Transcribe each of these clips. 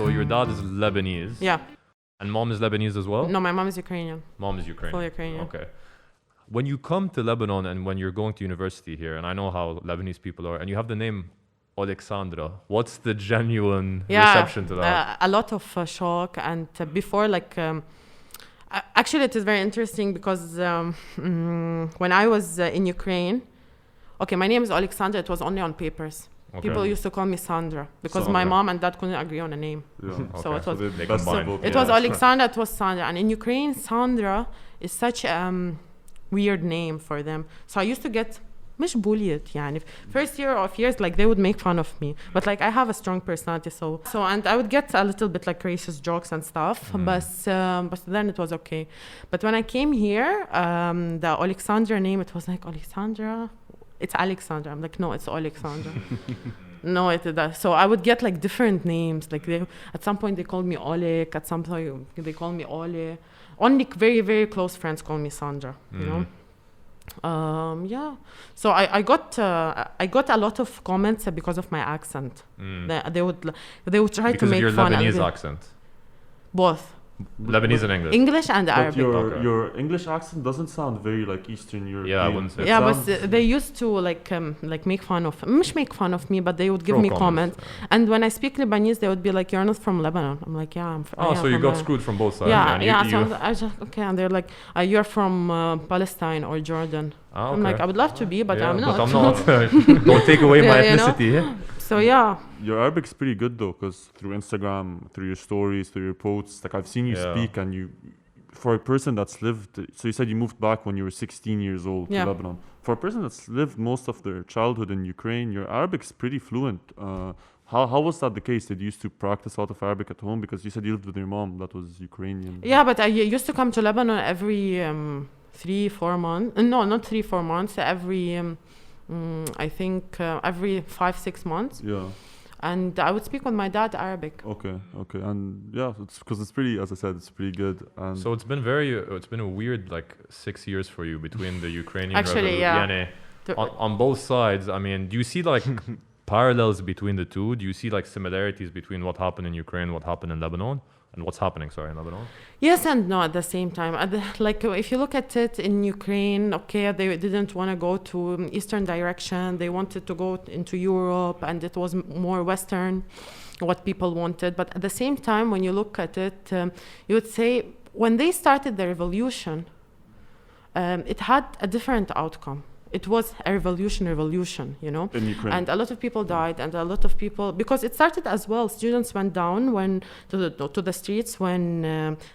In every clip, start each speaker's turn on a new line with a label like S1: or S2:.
S1: So your dad is Lebanese.
S2: Yeah.
S1: And mom is Lebanese as well?
S2: No, my mom is Ukrainian.
S1: Mom is Ukrainian.
S2: Full Ukrainian.
S1: Okay. When you come to Lebanon and when you're going to university here, and I know how Lebanese people are, and you have the name Oleksandra, what's the genuine reception to that?
S2: A lot of shock. And before, actually, it is very interesting because when I was in Ukraine, okay, my name is Oleksandra. It was only on papers. Okay. People used to call me Sandra because my mom and dad couldn't agree on a name. Yeah. So it was it was Oleksandra, it was Sandra. And in Ukraine, Sandra is such a weird name for them. So I used to get مش bullied يعني first year of years like they would make fun of me, but like I have a strong personality, so and I would get a little bit like racist jokes and stuff, but then it was okay. But when I came here, the Oleksandra name, it was like Oleksandra, it's Alexandra. I'm like, no, it's Oleksandra. No, so I would get like different names, like at some point they called me Oleg, at some point they called me Ole. Only very, very close friends call me Sandra, you know. Yeah, so I got a lot of comments because of my accent. They would try
S1: because
S2: to make
S1: of your
S2: fun.
S1: Lebanese accent.
S2: Both.
S1: Lebanese and English.
S2: English and Arabic.
S3: Your English accent doesn't sound very like Eastern European.
S1: Yeah, I wouldn't say.
S2: Yeah, but they used to like make fun of, مش make fun of me, but they would give me comments. And when I speak Lebanese, they would be like, "You're not from Lebanon." I'm like, "Yeah, I'm from."
S1: Oh, so you got screwed from both sides.
S2: Yeah. So I just okay, and they're like, "You're from Palestine or Jordan."
S1: Okay.
S2: I'm like, I would love to be, but I'm not.
S1: But I'm not. Don't take away my ethnicity.
S2: You know? So yeah.
S3: Your Arabic's pretty good though, because through Instagram, through your stories, through your posts, like I've seen you speak, and you, for a person that's lived, so you said you moved back when you were 16 years old to Lebanon. For a person that's lived most of their childhood in Ukraine, your Arabic's pretty fluent. How was that the case? Did you used to practice a lot of Arabic at home? Because you said you lived with your mom, that was Ukrainian.
S2: Yeah, but I used to come to Lebanon every 3-4 months. No, not 3-4 months. Every I think every 5-6 months. Yeah. And I would speak with my dad Arabic.
S3: Okay. And yeah, it's because it's pretty, as I said, it's pretty good. And
S1: so it's been a weird like 6 years for you between the Ukrainian
S2: actually,
S1: revolution. On both sides. I mean, do you see like parallels between the two? Do you see like similarities between what happened in Ukraine, what happened in Lebanon? And what's happening, in Lebanon?
S2: Yes and no at the same time. Like, if you look at it in Ukraine, okay, they didn't want to go to eastern direction. They wanted to go into Europe, and it was more Western, what people wanted. But at the same time, when you look at it, you would say, when they started the revolution, it had a different outcome. It was a revolution, you know.
S3: In Ukraine.
S2: And a lot of people died, and a lot of people, because it started as well, students went down to the streets when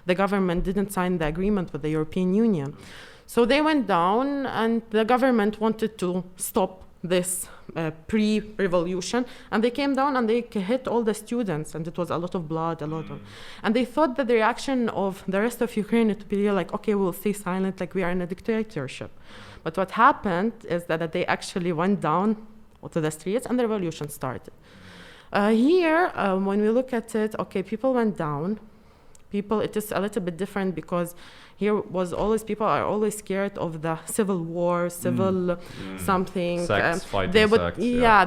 S2: the government didn't sign the agreement with the European Union. So they went down, and the government wanted to stop this pre-revolution, and they came down and they hit all the students, and it was a lot of blood, and they thought that the reaction of the rest of Ukraine would be like, okay, we'll stay silent, like we are in a dictatorship. But what happened is that they actually went down to the streets and the revolution started. Here, when we look at it, okay, people went down. It is a little bit different because here people are always scared of the civil war, something.
S1: Sex, fighting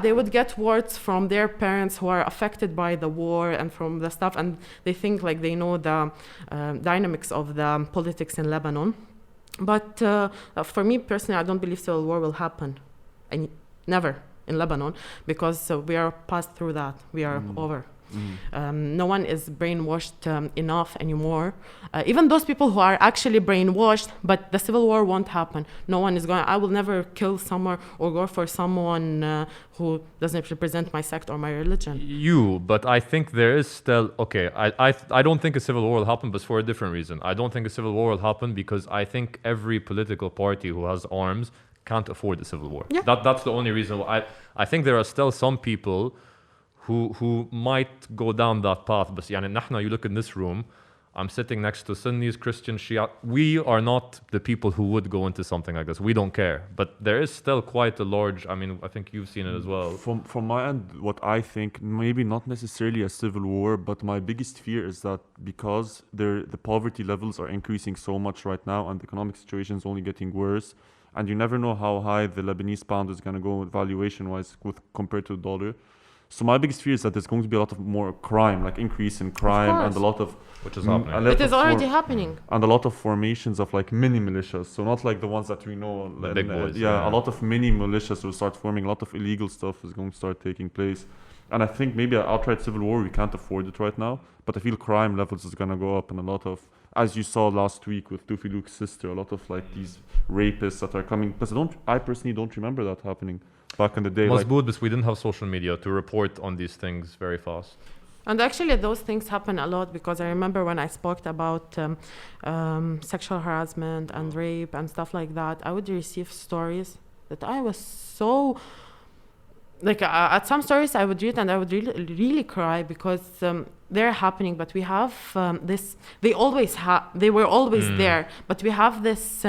S2: they would get words from their parents who are affected by the war and from the stuff, and they think like they know the dynamics of the politics in Lebanon. But for me personally, I don't believe civil war will happen, never in Lebanon, because we are passed through that. We are over. No one is brainwashed enough anymore. Even those people who are actually brainwashed, but the civil war won't happen. No one is going. I will never kill someone or go for someone who doesn't represent my sect or my religion.
S1: But I think there is still I don't think a civil war will happen, but for a different reason. I don't think a civil war will happen because I think every political party who has arms can't afford a civil war. Yeah. That's the only reason. I think there are still some people who might go down that path. But you look in this room, I'm sitting next to Sunnis, Christians, Shia. We are not the people who would go into something like this. We don't care. But there is still quite a large, I think you've seen it as well.
S3: From my end, what I think, maybe not necessarily a civil war, but my biggest fear is that because the poverty levels are increasing so much right now and the economic situation is only getting worse, and you never know how high the Lebanese pound is going to go valuation-wise compared to the dollar. So my biggest fear is that there's going to be a lot of more crime, like increase in crime, and a lot of
S1: which is happening.
S2: It is already happening.
S3: And a lot of formations of like mini militias. So not like the ones that we know.
S1: The big boys.
S3: A lot of mini militias will start forming. A lot of illegal stuff is going to start taking place. And I think maybe an outright civil war, we can't afford it right now. But I feel crime levels is going to go up, and a lot of, as you saw last week with Tufi Luke's sister, a lot of like these rapists that are coming. Because I personally don't remember that happening back in the day.
S1: But we didn't have social media to report on these things very fast.
S2: And actually, those things happen a lot, because I remember when I spoke about sexual harassment and rape and stuff like that, I would receive stories that I was so... Like at some stories I would read and I would really cry, because they're happening, but we have this, they were always there, but we have this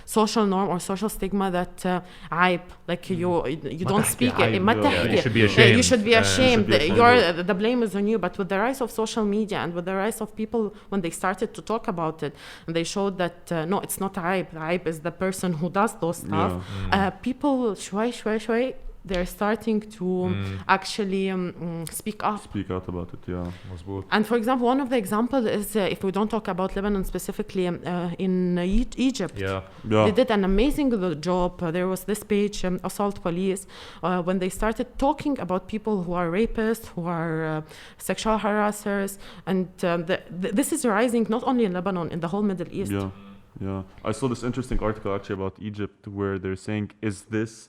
S2: social norm or social stigma that عيب, like you don't speak it.
S1: You should be ashamed.
S2: You should be ashamed. The blame is on you. But with the rise of social media and with the rise of people, when they started to talk about it, and they showed that no, it's not عيب. عيب is the person who does those stuff. People شوي they're starting to actually speak up.
S3: Speak out about it, yeah.
S2: And for example, one of the examples is, if we don't talk about Lebanon specifically, in Egypt. They did an amazing job. There was this page, Assault Police, when they started talking about people who are rapists, who are sexual harassers. And this is rising not only in Lebanon, in the whole Middle East.
S3: Yeah. I saw this interesting article actually about Egypt, where they're saying, is this...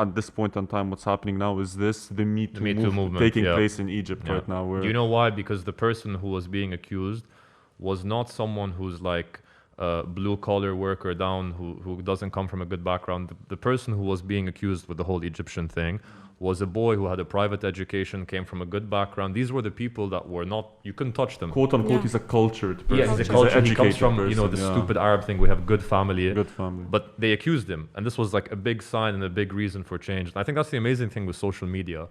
S3: at this point in time, what's happening now, is this the Me Too movement taking place in Egypt right now?
S1: Do you know why? Because the person who was being accused was not someone who's like a blue collar worker down, who doesn't come from a good background. The person who was being accused with the whole Egyptian thing was a boy who had a private education, came from a good background. These were the people that were not, you couldn't touch them.
S3: Quote unquote, he's a cultured person.
S1: Yeah, he's a cultured. He comes from, the stupid Arab thing. We have good family. But they accused him. And this was like a big sign and a big reason for change. And I think that's the amazing thing with social media.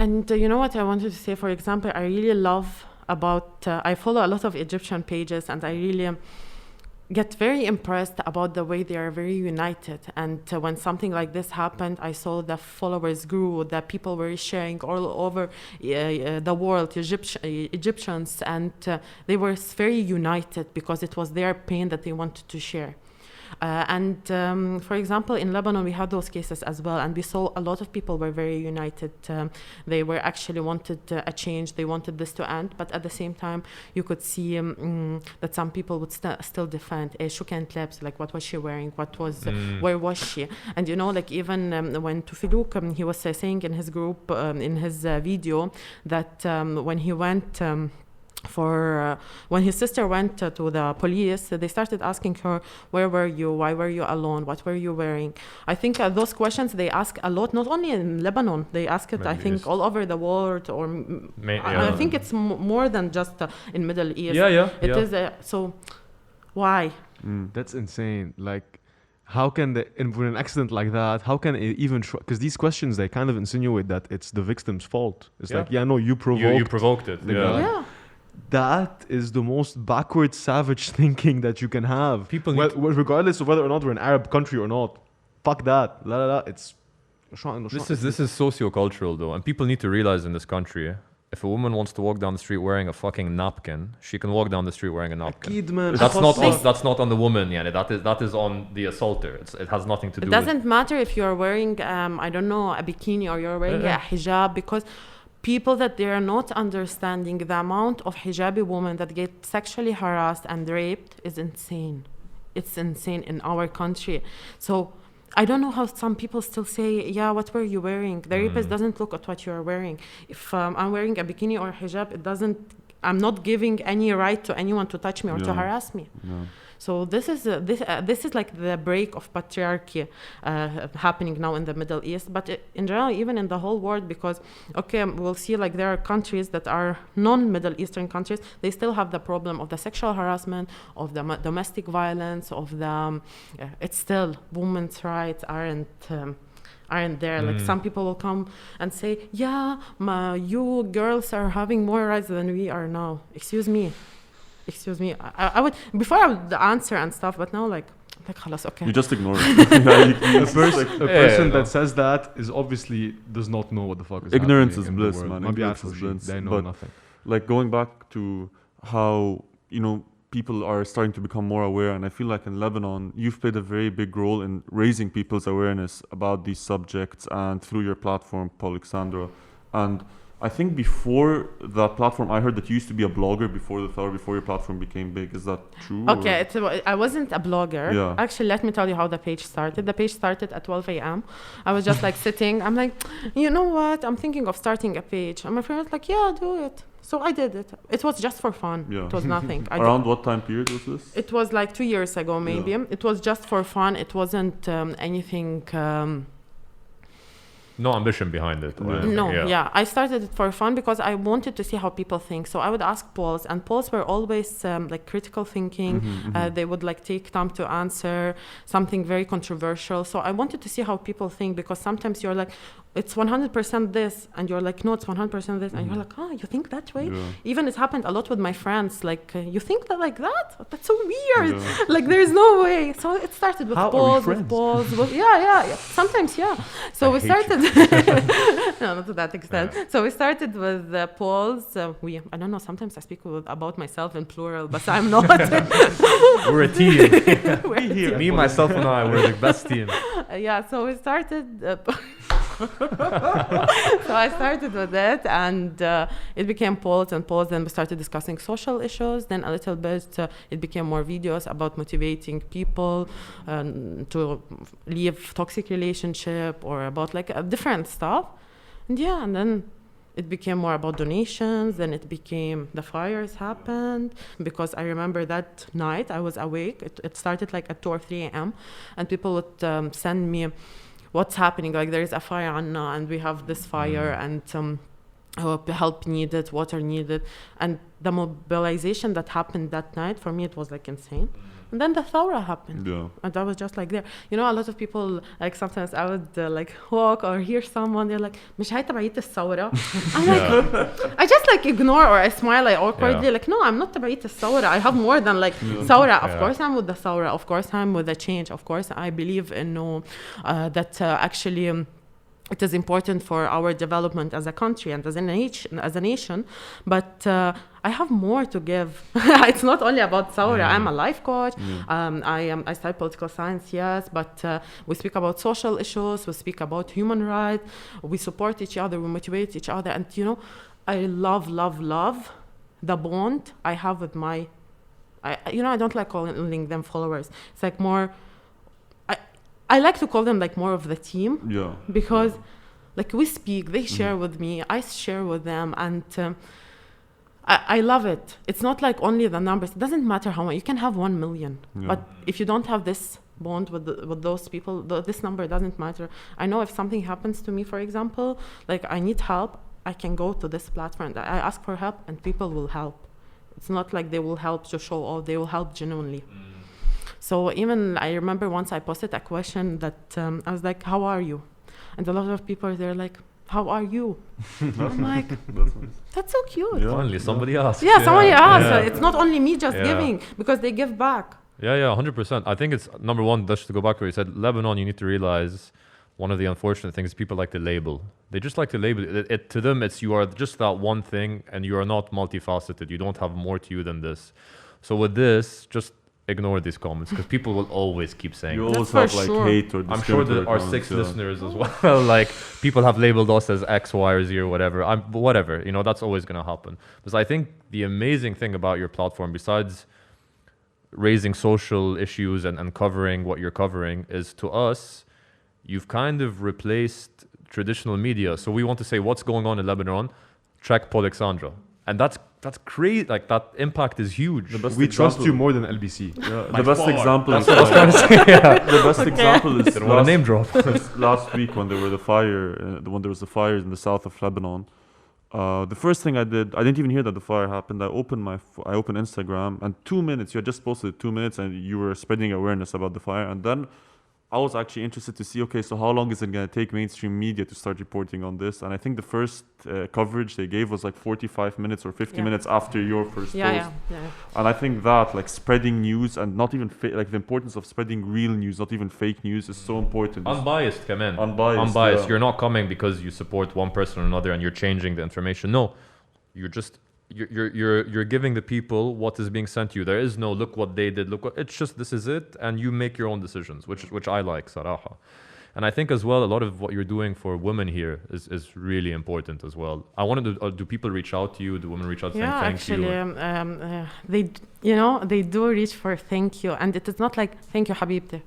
S2: And you know what I wanted to say, for example, I really love about, I follow a lot of Egyptian pages, and I really get very impressed about the way they are very united. And when something like this happened, I saw the followers grew, that people were sharing all over the world, Egyptians, and they were very united because it was their pain that they wanted to share. For example, in Lebanon, we had those cases as well, and we saw a lot of people were very united. They were actually wanted a change. They wanted this to end, but at the same time, you could see that some people would still defend. شو كانت لابسة? Like, what was she wearing? Where was she? And like even when Tufi Luke, he was saying in his group, in his video, that when he went. When his sister went to the police, they started asking her, where were you? Why were you alone? What were you wearing? I think those questions they ask a lot, not only in Lebanon, they ask it, I think, all over the world, or I think it's more than just in Middle East. It is so why?
S4: That's insane. Like, how can for an accident like that, how can it even because these questions, they kind of insinuate that it's the victim's fault. It's like, no, you provoked
S1: it.
S4: That is the most backward, savage thinking that you can have. People regardless of whether or not we're an Arab country or not. Fuck that. It's
S1: this is socio-cultural though, and people need to realize in this country, if a woman wants to walk down the street wearing a fucking napkin, she can walk down the street wearing a napkin. That's not on the woman, that is on the assaulter. It has nothing to do with...
S2: It doesn't matter if you're wearing I don't know, a bikini, or you're wearing a hijab, because people that they are not understanding the amount of hijabi women that get sexually harassed and raped is insane. It's insane in our country. So I don't know how some people still say, what were you wearing? The rapist doesn't look at what you are wearing. If I'm wearing a bikini or a hijab, I'm not giving any right to anyone to touch me or to harass me. So this is like the break of patriarchy happening now in the Middle East, but in general, even in the whole world, because we'll see like there are countries that are non-Middle Eastern countries, they still have the problem of the sexual harassment, of the domestic violence, of the it's still women's rights aren't there. Like, some people will come and say, you girls are having more rights than we are now. Excuse me. I would, before I would answer and stuff, but now, like, like, خلاص, okay.
S3: You just ignore it.
S4: A person that says that is obviously does not know what the fuck is
S3: ignorance
S4: happening
S3: is
S4: in
S3: bliss,
S4: the world.
S3: man. Ignorance is bliss.
S4: They know nothing.
S3: Like going back to how, people are starting to become more aware, and I feel like in Lebanon, you've played a very big role in raising people's awareness about these subjects, and through your platform, Polleksandra. And I think before that platform, I heard that you used to be a blogger before your platform became big. Is that true?
S2: Okay, I wasn't a blogger.
S3: Yeah.
S2: Actually, let me tell you how the page started. The page started at 12 a.m. I was just like sitting. I'm like, you know what? I'm thinking of starting a page. And my friend was like, yeah, do it. So I did it. It was just for fun.
S3: Yeah.
S2: It was nothing.
S3: Around what time period was this?
S2: It was like 2 years ago, maybe. Yeah. It was just for fun. It wasn't anything...
S1: no ambition behind it.
S2: I started it for fun because I wanted to see how people think. So I would ask polls, and polls were always like critical thinking. They would like take time to answer something very controversial. So I wanted to see how people think, because sometimes you're like, it's 100% this, and you're like, no, it's 100% this, and you're like, you think that way? Yeah. Even it happened a lot with my friends, like, you think that like that? That's so weird. Yeah. Like, there's no way. So it started with polls, sometimes, yeah. So we started, no, not to that extent. Yeah. So we started with polls. I don't know, sometimes I speak about myself in plural, but I'm not.
S1: We're a team. Me, myself, and I, we're the best team.
S2: So we started... So I started with it, and it became polls, and then we started discussing social issues. Then a little bit it became more videos about motivating people to leave toxic relationship, or about like different stuff. And then it became more about donations. Then it became the fires happened, because I remember that night I was awake. It started like at 2 or 3 a.m. and people would send me what's happening, like there is a fire and we have this fire, and help needed, water needed. And the mobilization that happened that night, for me it was like insane. And then the Thawra happened. Yeah. And I was just like there. A lot of people, like sometimes I would like walk or hear someone, they're like, مش هاي تبعية الثورة. I'm like, I just like ignore, or I smile like awkwardly, like, no, I'm not تبعية الثورة. I have more than like Thawra. Of course I'm with the Thawra. Of course I'm with the change. Of course I believe in that actually it is important for our development as a country and as a nation. But I have more to give. It's not only about Thawra. I'm a life coach. I study political science, yes, but we speak about social issues. We speak about human rights. We support each other. We motivate each other. And, I love the bond I have with my... I don't like calling them followers. It's like more... I like to call them like more of the team. Yeah. Because like we speak, they share with me, I share with them, and I love it. It's not like only the numbers. It doesn't matter how much. You can have 1 million. Yeah. But if you don't have this bond with those people, this number doesn't matter. I know if something happens to me, for example, like I need help, I can go to this platform. I ask for help and people will help. It's not like they will help to show off. They will help genuinely. So even I remember once I posted a question that I was like, how are you? And a lot of people, they're like, how are you? I'm like, that's so cute.
S1: Yeah. Finally, somebody asked.
S2: Yeah, somebody asked. Yeah. It's not only me just giving, because they give back.
S1: Yeah, 100%. I think it's, number one, just to go back to what you said, Lebanon, you need to realize one of the unfortunate things people like to label. They just like to label it. To them, it's you are just that one thing, and you are not multifaceted. You don't have more to you than this. So with this, just ignore these comments, because people will always keep saying
S3: you always have like hate or
S1: I'm sure that our 6 listeners as well, like people have labeled us as X, Y, or Z or whatever. Whatever, that's always going to happen. Because I think the amazing thing about your platform, besides raising social issues and covering what you're covering, is to us, you've kind of replaced traditional media. So we want to say what's going on in Lebanon, check Polleksandra. And that's crazy. Like that impact is huge.
S4: We trust you more than LBC.
S3: Yeah, the best example.
S1: That's what I was trying to say. Yeah.
S3: The best example is
S1: didn't want to name drop.
S3: Last week when there were when there was the fires in the south of Lebanon. The first thing I didn't even hear that the fire happened. I opened Instagram, and 2 minutes. You had just posted 2 minutes, and you were spreading awareness about the fire. And then I was actually interested to see, okay, so how long is it going to take mainstream media to start reporting on this? And I think the first coverage they gave was like 45 minutes or 50 minutes after your first post.
S2: Yeah.
S3: And I think that like spreading news and not even like the importance of spreading real news, not even fake news, is so important.
S1: Unbiased, come in.
S3: Unbiased.
S1: Yeah. You're not coming because you support one person or another and you're changing the information. No, you're just you're giving the people what is being sent to you. There is no look what they did. It's just this is it, and you make your own decisions, which I like, Saraha. And I think as well, a lot of what you're doing for women here is really important as well. I wanted to, do people reach out to you? Do women reach out to thank you?
S2: They do reach for thank you. And it is not like, thank you, Habibti,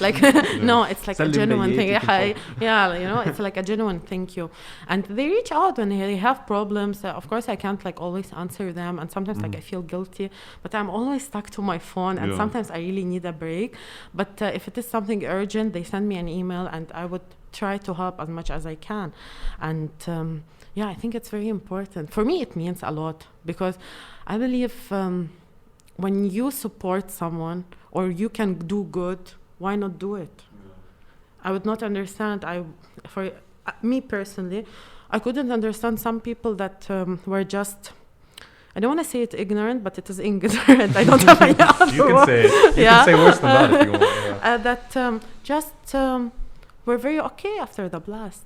S2: like, no, it's like a genuine thing. It's like a genuine thank you. And they reach out when they have problems. Of course, I can't like always answer them. And sometimes like I feel guilty, but I'm always stuck to my phone. And sometimes I really need a break. But if it is something urgent, they send me an email and I would try to help as much as I can. And I think it's very important. For me, it means a lot because I believe when you support someone or you can do good, why not do it? I would not understand. For me personally, I couldn't understand some people that were just, I don't want to say it ignorant, but it is ignorant. I don't have any other
S1: You can say it. You can say worse than that if you want.
S2: That were very okay after the blast.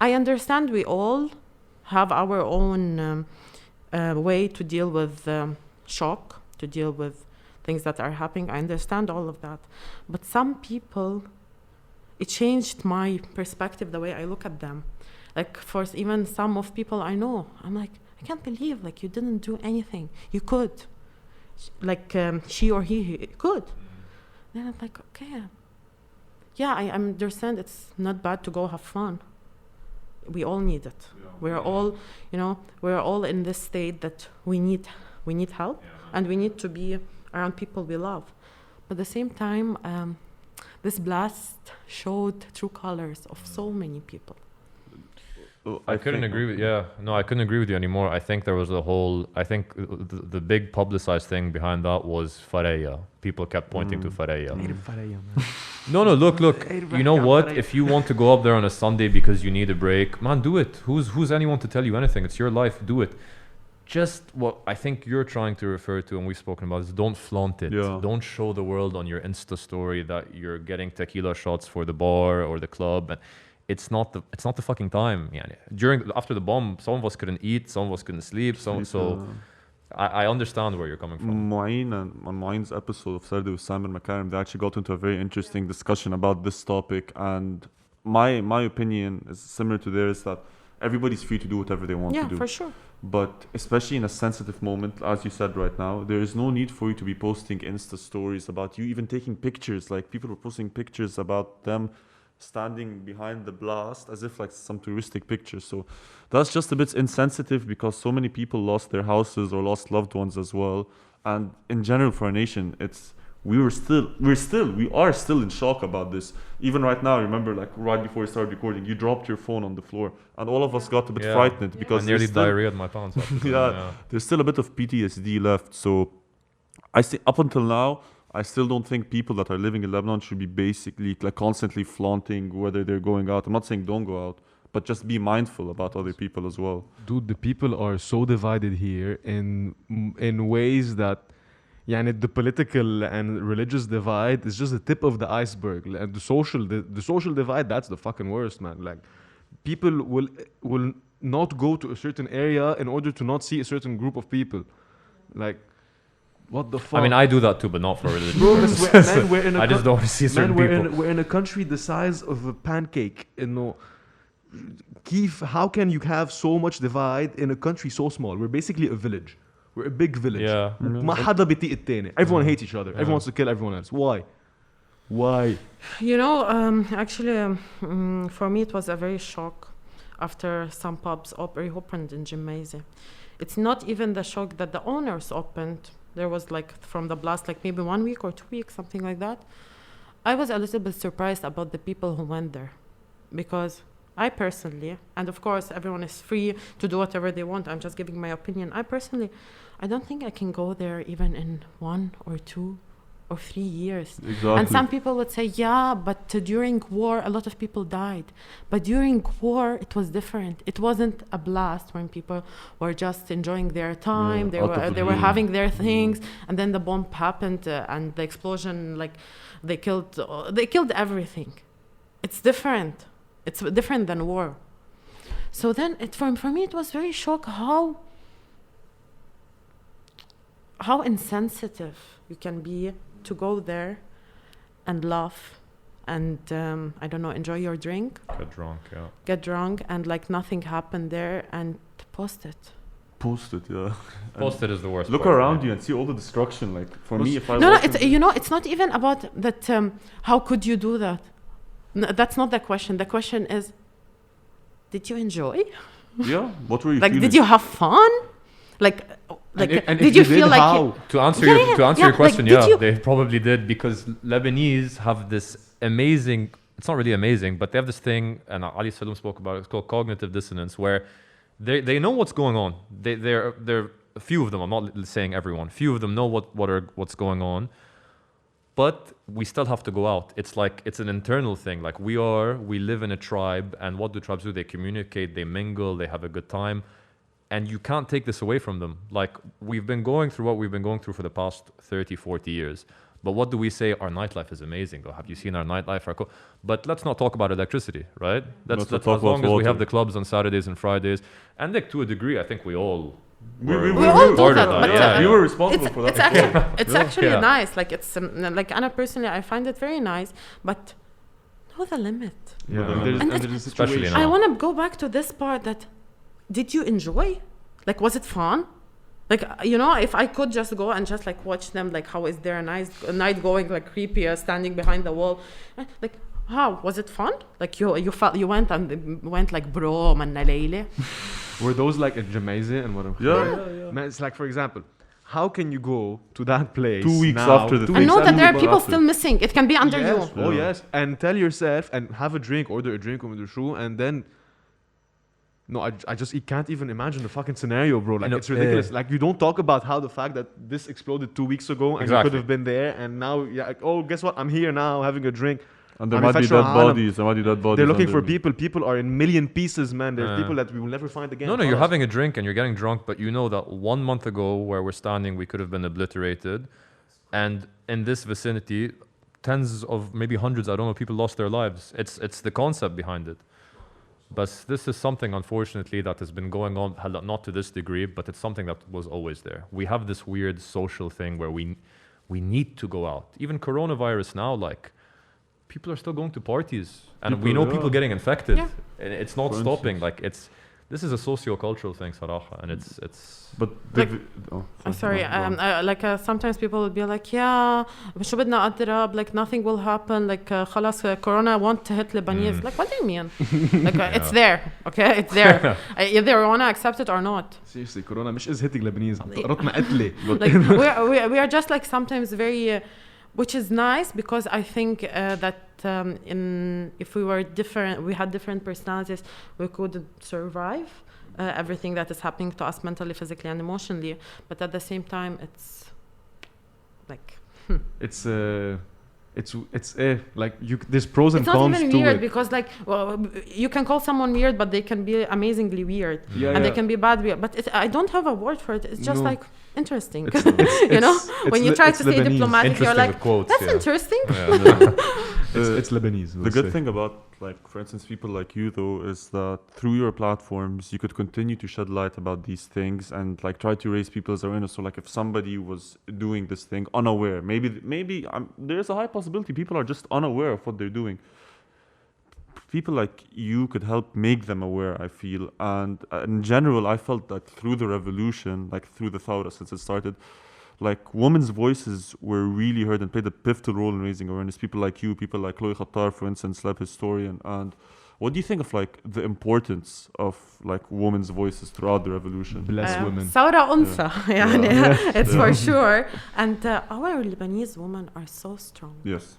S2: I understand we all have our own way to deal with shock, to deal with things that are happening. I understand all of that. But some people, it changed my perspective, the way I look at them. Like for even some of people I know, I'm like, I can't believe like you didn't do anything. You could. Like she or he could. Then I'm like, okay. Yeah, I understand it's not bad to go have fun. We all need it. We're all, we're all in this state that we need help and we need to be around people we love. But at the same time, this blast showed true colors of so many people.
S1: I couldn't agree with I couldn't agree with you anymore. I think there was the big publicized thing behind that was Fareya. People kept pointing to Fareya. No, look. You know what? If you want to go up there on a Sunday because you need a break, man, do it. Who's anyone to tell you anything? It's your life. Do it. Just what I think you're trying to refer to, and we've spoken about, is don't flaunt it. Yeah. Don't show the world on your Insta story that you're getting tequila shots for the bar or the club. And it's not the fucking time. After the bomb, some of us couldn't eat, some of us couldn't sleep. So I understand where you're coming from.
S3: Moeen on Moeen's episode of Sardi with Sam and Makarim, they actually got into a very interesting discussion about this topic. And my opinion is similar to theirs, that everybody's free to do whatever they want to do.
S2: Yeah, for sure.
S3: But especially in a sensitive moment, as you said right now, there is no need for you to be posting Insta stories about you, even taking pictures. Like people were posting pictures about them standing behind the blast as if like some touristic picture. So that's just a bit insensitive because so many people lost their houses or lost loved ones as well. And in general for our nation, we are still in shock about this. Even right now, remember, like right before we started recording, you dropped your phone on the floor and all of us got a bit frightened because
S1: I nearly diarrheaed my pants.
S3: There's still a bit of PTSD left. So I say up until now, I still don't think people that are living in Lebanon should be basically like constantly flaunting whether they're going out. I'm not saying don't go out, but just be mindful about other people as well.
S4: Dude, the people are so divided here in ways that the political and religious divide is just the tip of the iceberg. And the social divide, that's the fucking worst, man. Like people will not go to a certain area in order to not see a certain group of people. Like, what the fuck?
S1: I mean, I do that too, but not for religion.
S4: Bro,
S1: I just don't want to see certain people.
S4: We're in a country the size of a pancake. Keith, how can you have so much divide in a country so small? We're basically a village. We're a big village.
S1: Yeah.
S4: Everyone hates each other. Everyone wants to kill everyone else. Why?
S2: Actually, for me, it was a very shock after some pubs reopened in Jemmaisi. It's not even the shock that the owners opened. There was like from the blast, like maybe 1 week or 2 weeks, something like that. I was a little bit surprised about the people who went there because I personally, and of course everyone is free to do whatever they want. I'm just giving my opinion. I don't think I can go there even in 1 or 2 or 3 years.
S3: Exactly.
S2: And some people would say, yeah, but during war, a lot of people died. But during war, it was different. It wasn't a blast when people were just enjoying their time. They were having their things, and then the bomb happened, and the explosion, like they killed everything. It's different. It's different than war. So then, for me, it was very shocking how insensitive you can be to go there and laugh and I don't know, enjoy your drink, get drunk and like nothing happened there, and post it.
S3: Post it
S1: is the worst.
S3: Look
S1: part,
S3: around you and see all the destruction. Like for me, if I
S2: it's not even about that. How could you do that? No, that's not the question. The question is, did you enjoy?
S3: Yeah. What were you
S2: like?
S3: feeling?
S2: Did you have fun? Did you feel like
S1: to answer your question? They probably did, because Lebanese have this amazing. It's not really amazing, but they have this thing, and Ali Saloum spoke about it. It's called cognitive dissonance, where they know what's going on. They're a few of them. I'm not saying everyone. Few of them know what's going on, but we still have to go out. It's like it's an internal thing. Like we live in a tribe, and what do tribes do? They communicate, they mingle, they have a good time. And you can't take this away from them. Like, we've been going through what we've been going through for the past 30, 40 years. But what do we say? Our nightlife is amazing. Or have you seen our nightlife? But let's not talk about electricity, right? That's as long as we have the clubs on Saturdays and Fridays. And like, to a degree, I think we all...
S2: We all do that.
S3: But we were responsible for that.
S2: It's actually nice. Like, it's like, Anna personally, I find it very nice. But know the limit.
S1: Especially now.
S2: I want to go back to this part that... Did you enjoy? Like, was it fun? Like, you know, if I could just go and just like watch them, like, how is their night going, like creepy, standing behind the wall, like, how was it fun? Like, you went like, bro, manna Layla.
S4: Were those like a Jamaica and what?
S3: Yeah.
S4: Man, it's like, for example, how can you go to that place
S3: 2 weeks
S4: now,
S3: after the
S2: and know that there are people still missing? It can be under you.
S4: Oh yes, and tell yourself and have a drink, order a drink with the shoe, and then. No, I can't even imagine the fucking scenario, bro. Like, it's ridiculous. Like, you don't talk about how the fact that this exploded 2 weeks ago and you could have been there, and now, guess what? I'm here now having a drink.
S3: And there might be dead bodies.
S4: They're looking for people. People are in million pieces, man. There's people that we will never find again.
S1: No, you're having a drink and you're getting drunk, but you know that 1 month ago where we're standing, we could have been obliterated. And in this vicinity, tens of, maybe hundreds, I don't know, people lost their lives. It's the concept behind it. But this is something, unfortunately, that has been going on, not to this degree, but it's something that was always there. We have this weird social thing where we need to go out. Even coronavirus now, like, people are still going to parties. And we know people getting infected. Yeah. It's not stopping. Like, this is a socio-cultural thing, صراحة, and it's.
S3: But
S2: I'm sorry. Sometimes people will be like, yeah, شو بدنا أضرب? Like, nothing will happen. Like, خلاص, corona won't hit Lebanese. Like, what do you mean? Like, it's there. Okay, it's there. Either you wanna accept it or not.
S4: Seriously, corona مش is hitting Lebanese. رطنا قتلة.
S2: Like, we are just like sometimes very. Which is nice, because I think that if we were different, we had different personalities, we could survive everything that is happening to us mentally, physically, and emotionally. But at the same time, it's like there's pros and cons to it. It's not even weird, because like, well, you can call someone weird, but they can be amazingly weird, they can be bad weird. But I don't have a word for it. It's just like interesting. You know, when you try to stay diplomatic, you're like, quotes, that's interesting.
S4: It's Lebanese.
S3: The good thing about, like, for instance, people like you, though, is that through your platforms, you could continue to shed light about these things and like try to raise people's awareness. So, like, if somebody was doing this thing unaware, maybe there's a high possibility people are just unaware of what they're doing. People like you could help make them aware, I feel. And in general, I felt that through the revolution, like through the Fawda since it started, like, women's voices were really heard and played a pivotal role in raising awareness. People like you, people like Chloe Khattar, for instance, lab historian. And what do you think of, like, the importance of, like, women's voices throughout the revolution?
S4: Bless women.
S2: ثورة أنثى, it's for sure. And our Lebanese women are so strong.
S3: Yes.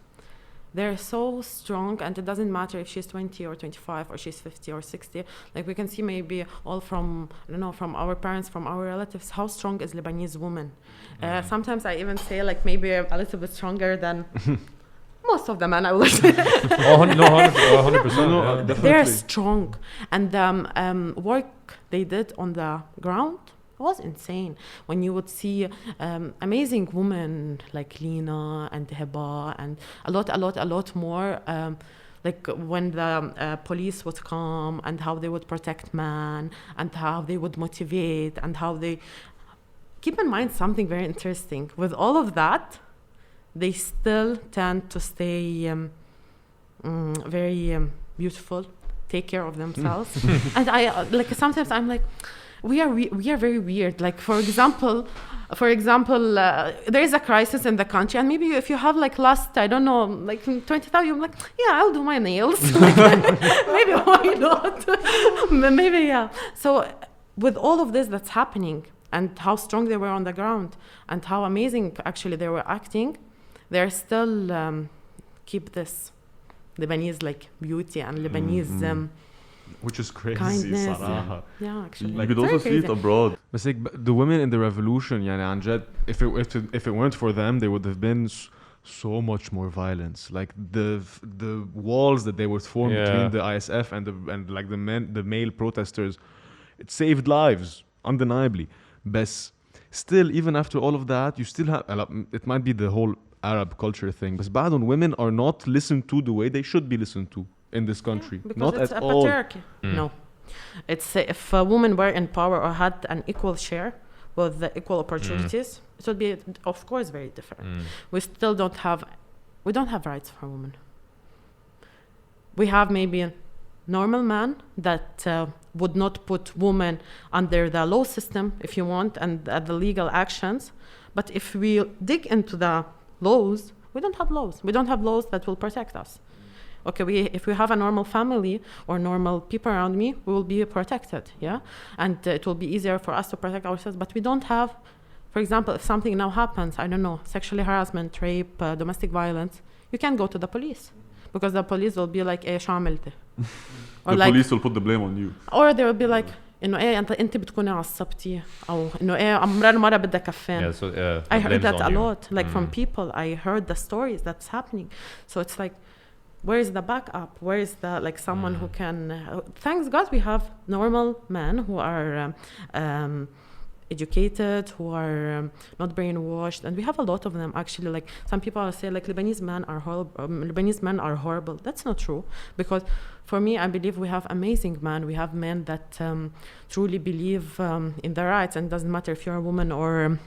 S2: they're so strong, and it doesn't matter if she's 20 or 25 or she's 50 or 60. Like we can see maybe all from, I don't know, from our parents, from our relatives, how strong is Lebanese woman. Sometimes I even say like maybe a little bit stronger than most of the men, I would say.
S1: 100%.
S2: They're strong, and work they did on the ground was insane. When you would see amazing women like Lina and Heba and a lot more, like when the police would come and how they would protect man and how they would motivate and how they... Keep in mind something very interesting. With all of that, they still tend to stay very beautiful, take care of themselves. And I like sometimes I'm like, we are very weird. Like for example, there is a crisis in the country, and maybe if you have like lost, I don't know, like 20,000, you're like, yeah, I'll do my nails. Maybe why not? Maybe yeah. So with all of this that's happening, and how strong they were on the ground, and how amazing actually they were acting, they're still keep this Lebanese like beauty and Lebanese
S4: which is crazy.
S2: kindness. Yeah, actually.
S3: You could also see it abroad.
S4: But like, the women in the revolution, يعني عن جد, if it weren't for them, there would have been so much more violence. Like the walls that they were formed between the ISF and the male protesters, it saved lives undeniably. But still, even after all of that, you still have, it might be the whole Arab culture thing, but بعدهم women are not listened to the way they should be listened to in this country.
S2: Because
S4: not
S2: it's
S4: at
S2: a
S4: all.
S2: patriarchy. No. It's if women were in power or had an equal share with the equal opportunities, it would be, of course, very different. We don't have rights for women. We have maybe a normal man that would not put women under the law system, if you want, and the legal actions. But if we dig into the laws, we don't have laws. We don't have laws that will protect us. Okay, if we have a normal family or normal people around me, we will be protected, yeah? And it will be easier for us to protect ourselves. But we don't have, for example, if something now happens, I don't know, sexual harassment, rape, domestic violence, you can't go to the police because the police will be like, eh, شو عملتي? Or
S3: The
S2: like,
S3: police will put the blame on you.
S2: or they will be like, إنه إيه أنت بتكوني عصبتي أو إنه إيه مرة بدك كفين. I heard that a lot, like from people. I heard the stories that's happening. So it's like, where is the backup? Where is the like someone who can? Thanks God we have normal men who are educated, who are not brainwashed, and we have a lot of them actually. Like some people say, like Lebanese men are horrible. Lebanese men are horrible. That's not true, because for me, I believe we have amazing men. We have men that truly believe in their rights, and it doesn't matter if you're a woman or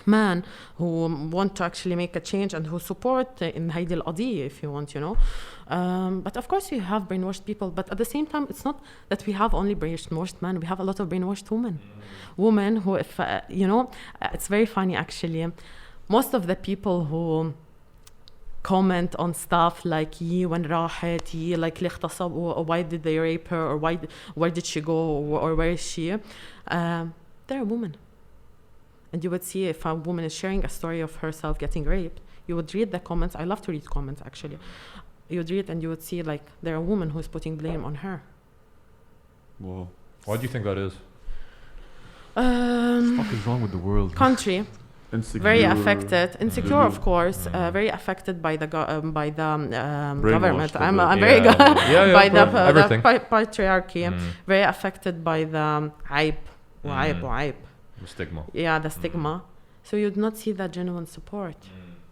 S2: man who want to actually make a change and who support in هيدي القضية, if you want, you know. But of course we have brainwashed people, but at the same time it's not that we have only brainwashed men. We have a lot of brainwashed women who, if you know, it's very funny actually. Most of the people who comment on stuff like when راحت, like ليه اغتصب, or why did they rape her, or where did she go, or where is she, they're a woman. And you would see if a woman is sharing a story of herself getting raped, you would read the comments. I love to read comments, actually. You would read and you would see, like, there a woman who's putting blame on her.
S3: Wow.
S1: Why do you think that is?
S4: What the fuck is wrong with the world?
S2: Country.
S3: Insecure.
S2: Very affected. Insecure, of course. Very affected by the government. I'm very by the patriarchy. Very affected by the عيب.
S1: The stigma.
S2: Yeah, the stigma. So you'd not see that genuine support.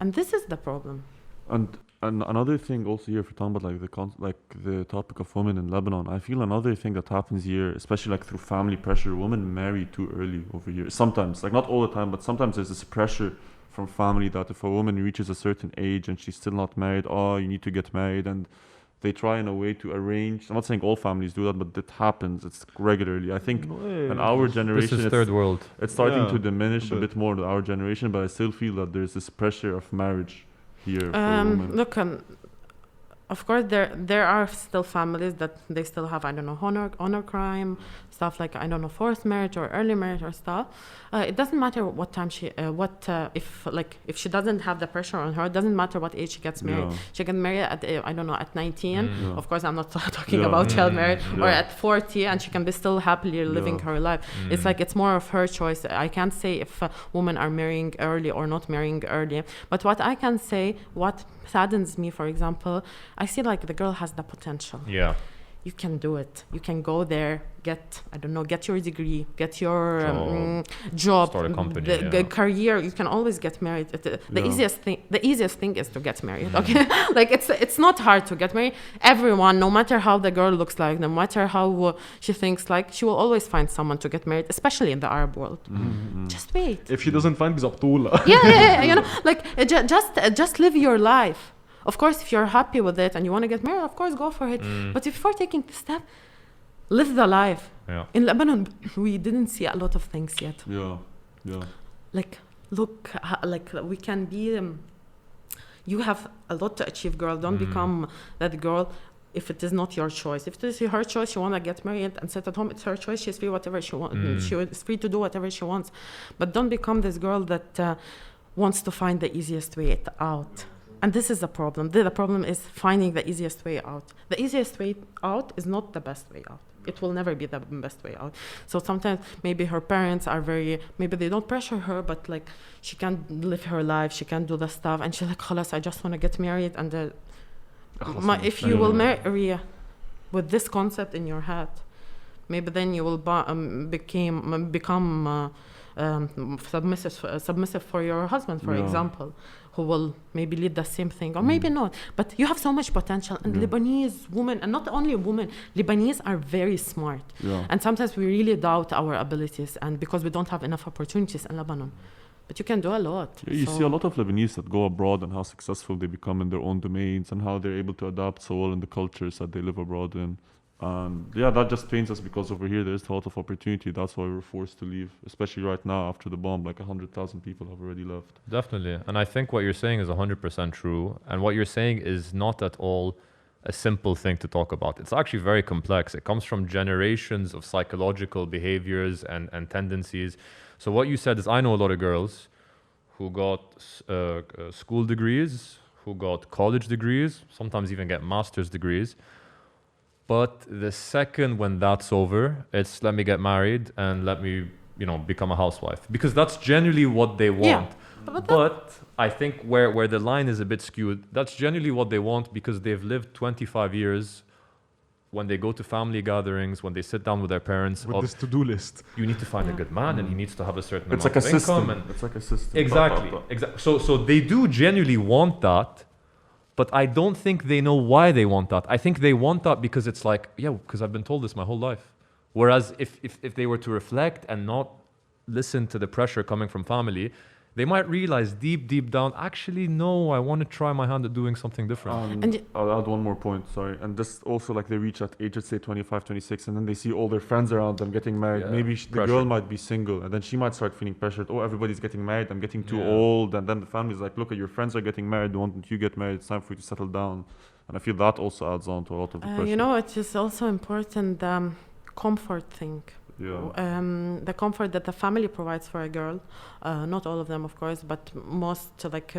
S2: And this is the problem.
S3: And another thing also here, if we're talking about like the topic of women in Lebanon, I feel another thing that happens here, especially like through family pressure, women marry too early over here. Sometimes, like not all the time, but sometimes there's this pressure from family that if a woman reaches a certain age and she's still not married, you need to get married, and they try in a way to arrange. I'm not saying all families do that, but it happens. It's regularly. I think in our generation,
S1: this is third world.
S3: It's starting to diminish a bit more in our generation, but I still feel that there's this pressure of marriage here for women.
S2: Look, of course, there are still families that they still have, I don't know, honor crime, stuff like, I don't know, forced marriage or early marriage or stuff. It doesn't matter what time if she doesn't have the pressure on her, it doesn't matter what age she gets married.
S3: Yeah.
S2: She can marry at, I don't know, at 19.
S3: Yeah.
S2: Of course, I'm not talking
S3: Yeah.
S2: about child marriage, or
S3: Yeah.
S2: at 40, and she can be still happily living her life. It's like, it's more of her choice. I can't say if women are marrying early or not marrying early. But what I can say, what saddens me, for example, I see like the girl has the potential.
S1: Yeah.
S2: You can do it. You can go there, get your degree, get your job,
S1: Start a company,
S2: career. You can always get married. The easiest thing is to get married.
S1: Mm.
S2: Okay, like it's not hard to get married. Everyone, no matter how the girl looks like, no matter how she thinks like, she will always find someone to get married, especially in the Arab world.
S3: Mm-hmm.
S2: Just wait.
S4: If she doesn't find بزبطولة.
S2: Yeah, you know, like just live your life. Of course, if you're happy with it and you want to get married, of course, go for it. But before taking the step, live the life.
S1: Yeah.
S2: In Lebanon, we didn't see a lot of things yet.
S3: Yeah.
S2: Like, look, like we can be. You have a lot to achieve, girl. Don't become that girl if it is not your choice. If it is her choice, she want to get married and sit at home, it's her choice. She's free whatever she wants. She is free to do whatever she wants. But don't become this girl that wants to find the easiest way out. And this is the problem. The problem is finding the easiest way out. The easiest way out is not the best way out. It will never be the best way out. So sometimes maybe her parents are maybe they don't pressure her, but like she can't live her life, she can't do the stuff. And she's like, خلاص, I just want to get married. And if you will marry with this concept in your head, maybe then you will become submissive for your husband, for example, who will maybe lead the same thing, or maybe not. But you have so much potential. And Lebanese women, and not only women, Lebanese are very smart. And sometimes we really doubt our abilities, and because we don't have enough opportunities in Lebanon. But you can do a lot.
S3: You see a lot of Lebanese that go abroad and how successful they become in their own domains and how they're able to adapt so well in the cultures that they live abroad in. And that just pains us because over here there's a lot of opportunity. That's why we're forced to leave, especially right now after the bomb. Like 100,000 people have already left.
S1: Definitely. And I think what you're saying is 100% true. And what you're saying is not at all a simple thing to talk about. It's actually very complex. It comes from generations of psychological behaviors and tendencies. So what you said is, I know a lot of girls who got school degrees, who got college degrees, sometimes even get master's degrees. But the second when that's over, it's let me get married and let me, become a housewife. Because that's generally what they want.
S2: Yeah.
S1: But I think where the line is a bit skewed, that's generally what they want because they've lived 25 years. When they go to family gatherings, when they sit down with their parents,
S4: With this to-do list.
S1: you need to find a good man and he needs to have a certain
S3: It's
S1: amount
S3: like a
S1: of income.
S3: system. It's like a system.
S1: Exactly. So they do genuinely want that. But I don't think they know why they want that. I think they want that because it's like, because I've been told this my whole life. Whereas if they were to reflect and not listen to the pressure coming from family, they might realize deep down, actually, no, I want to try my hand at doing something different.
S3: I'll add one more point, sorry. And this also, like, they reach that age, let's say 25, 26, and then they see all their friends around them getting married.
S1: Yeah,
S3: Maybe the girl might be single, and then she might start feeling pressured. Oh, everybody's getting married, I'm getting too old. And then the family's like, look, your friends are getting married, why don't you get married? It's time for you to settle down. And I feel that also adds on to a lot of the pressure.
S2: It is also important, comfort thing. The comfort that the family provides for a girl, not all of them, of course, but most,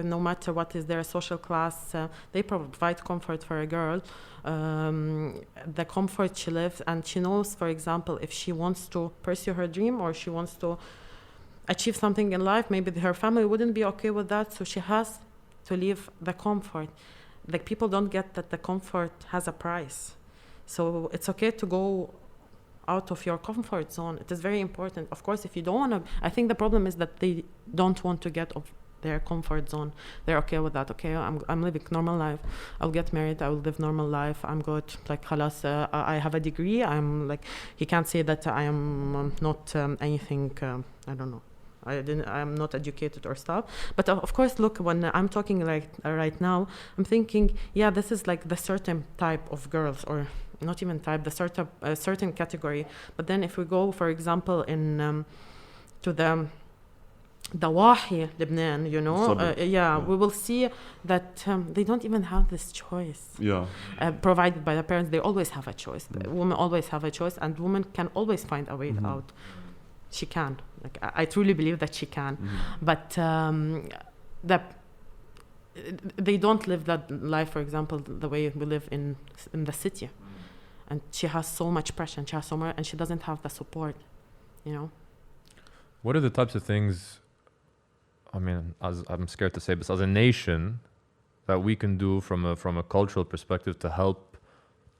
S2: no matter what is their social class, they provide comfort for a girl. The comfort she lives, and she knows, for example, if she wants to pursue her dream or she wants to achieve something in life, maybe her family wouldn't be okay with that, so she has to leave the comfort. Like, people don't get that the comfort has a price. So it's okay to go out of your comfort zone. It is very important. Of course, if you don't want to, I think the problem is that they don't want to get off their comfort zone. They're okay with that. Okay, I'm living normal life. I'll get married. I will live normal life. I'm good. Like, halas, I have a degree. I'm like, he can't say that I am not anything. I don't know. I'm not educated or stuff. But of course, look, when I'm talking like right now, I'm thinking, this is like the certain type of girls, or not even type, the certain category. But then if we go, for example, to the Dawahi, Lebanon, you know, we will see that they don't even have this choice. Provided by the parents, they always have a choice. Women always have a choice, and women can always find a way out. She can. Like I truly believe that she can, but they don't live that life, for example, the way we live in the city. And she has so much pressure, and she has so much, and she doesn't have the support, you know.
S1: What are the types of things, I mean, as I'm scared to say this, as a nation, that we can do from a cultural perspective to help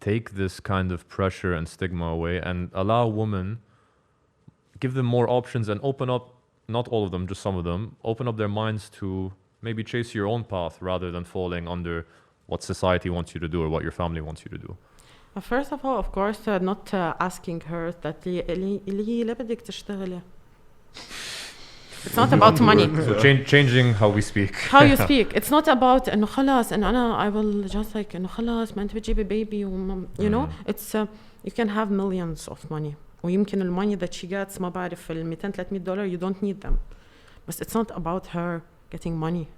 S1: take this kind of pressure and stigma away and allow women, give them more options and open up, not all of them, just some of them, open up their minds to maybe chase your own path rather than falling under what society wants you to do or what your family wants you to do?
S2: First of all, of course, not asking her that ليه بدك تشتغلي. It's not about money.
S1: So changing how we speak.
S2: How you speak. It's not about إنه خلاص إنه I will just like إنه خلاص ما أنت بتجيبي baby you know. It's you can have millions of money. ويمكن the money that she gets ما بعرف $200-300 you don't need them. But it's not about her getting money.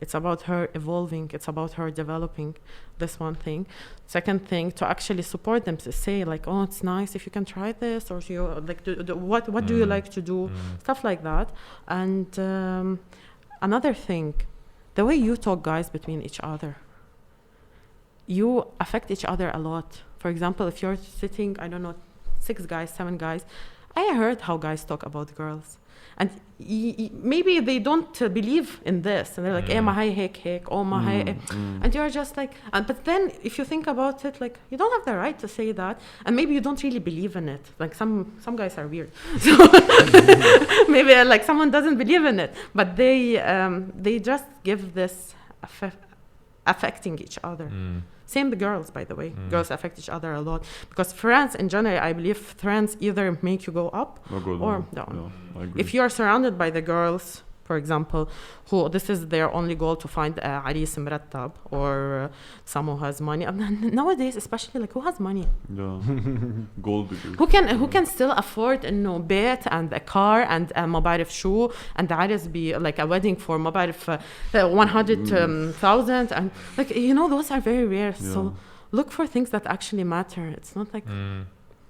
S2: It's about her evolving. It's about her developing. This one thing. Second thing, to actually support them, to say like, oh, it's nice if you can try this, or you like what do you like to do, stuff like that. And another thing, the way you talk, guys, between each other, you affect each other a lot. For example, if you're sitting, I don't know, 6 guys, 7 guys, I heard how guys talk about girls. And maybe they don't believe in this, and they're like, "Eh, ma hay hek, oh ma hay," and you're just like, but then if you think about it, like you don't have the right to say that, and maybe you don't really believe in it. Like some guys are weird, so maybe like someone doesn't believe in it, but they just give this affecting each other. Same the girls, by the way. Girls affect each other a lot because friends in general, I believe friends either make you go up or down.
S3: I agree.
S2: If you are surrounded by the girls, for example, who this is their only goal to find a عريس مرتب or someone who has money. Nowadays, especially like who has money?
S3: Gold diggers.
S2: Who can still afford إنه بيت and a car and ما بعرف شو and عرس be like a wedding for ما بعرف 100,000 and like you know those are very rare. So look for things that actually matter. It's not like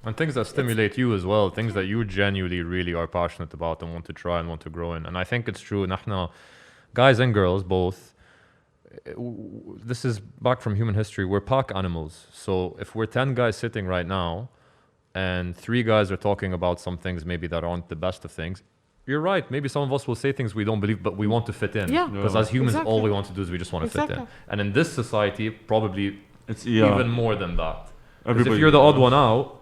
S1: and things that stimulate you as well, things that you genuinely really are passionate about and want to try and want to grow in. And I think it's true, نحن, guys and girls both, this is back from human history, we're pack animals. So if we're 10 guys sitting right now and 3 guys are talking about some things maybe that aren't the best of things, you're right, maybe some of us will say things we don't believe, but we want to fit in. Because as humans, all we want to do is we just want to fit in. And in this society, probably it's even more than that. Because if you're the odd one out,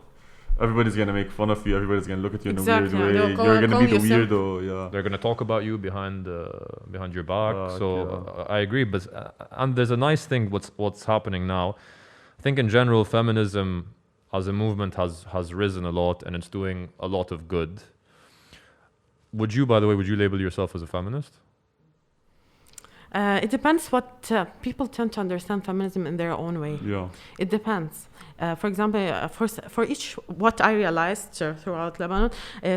S3: everybody's gonna make fun of you. Everybody's gonna look at you in a weird way. You're gonna be the weirdo. They're
S1: gonna talk about you behind your back. I agree. But and there's a nice thing. What's happening now? I think in general, feminism as a movement has risen a lot, and it's doing a lot of good. Would you label yourself as a feminist?
S2: It depends what people tend to understand feminism in their own way. It depends. For example, for each, what I realized throughout Lebanon,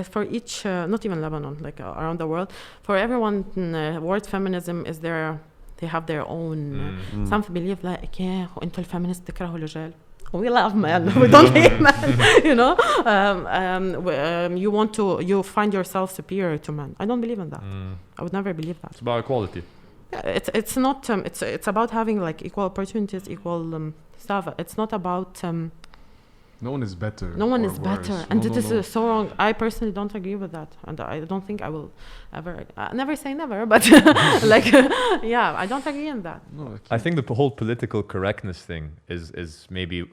S2: for each, not even Lebanon, like around the world, for everyone, word feminism is they have their own. Some believe like, yeah, انتوا الفeminists بتكرهوا الرجال. We love men. We don't hate men. You know, you find yourself superior to men. I don't believe in that. I would never believe that.
S1: It's about equality.
S2: Yeah, it's not. It's about having like equal opportunities, equal stuff. It's not about.
S4: No one is better.
S2: No one is better, and it is so wrong. I personally don't agree with that, and I don't think I will ever. Never say never, but like, yeah, I don't agree in that.
S4: No,
S1: I think the whole political correctness thing is maybe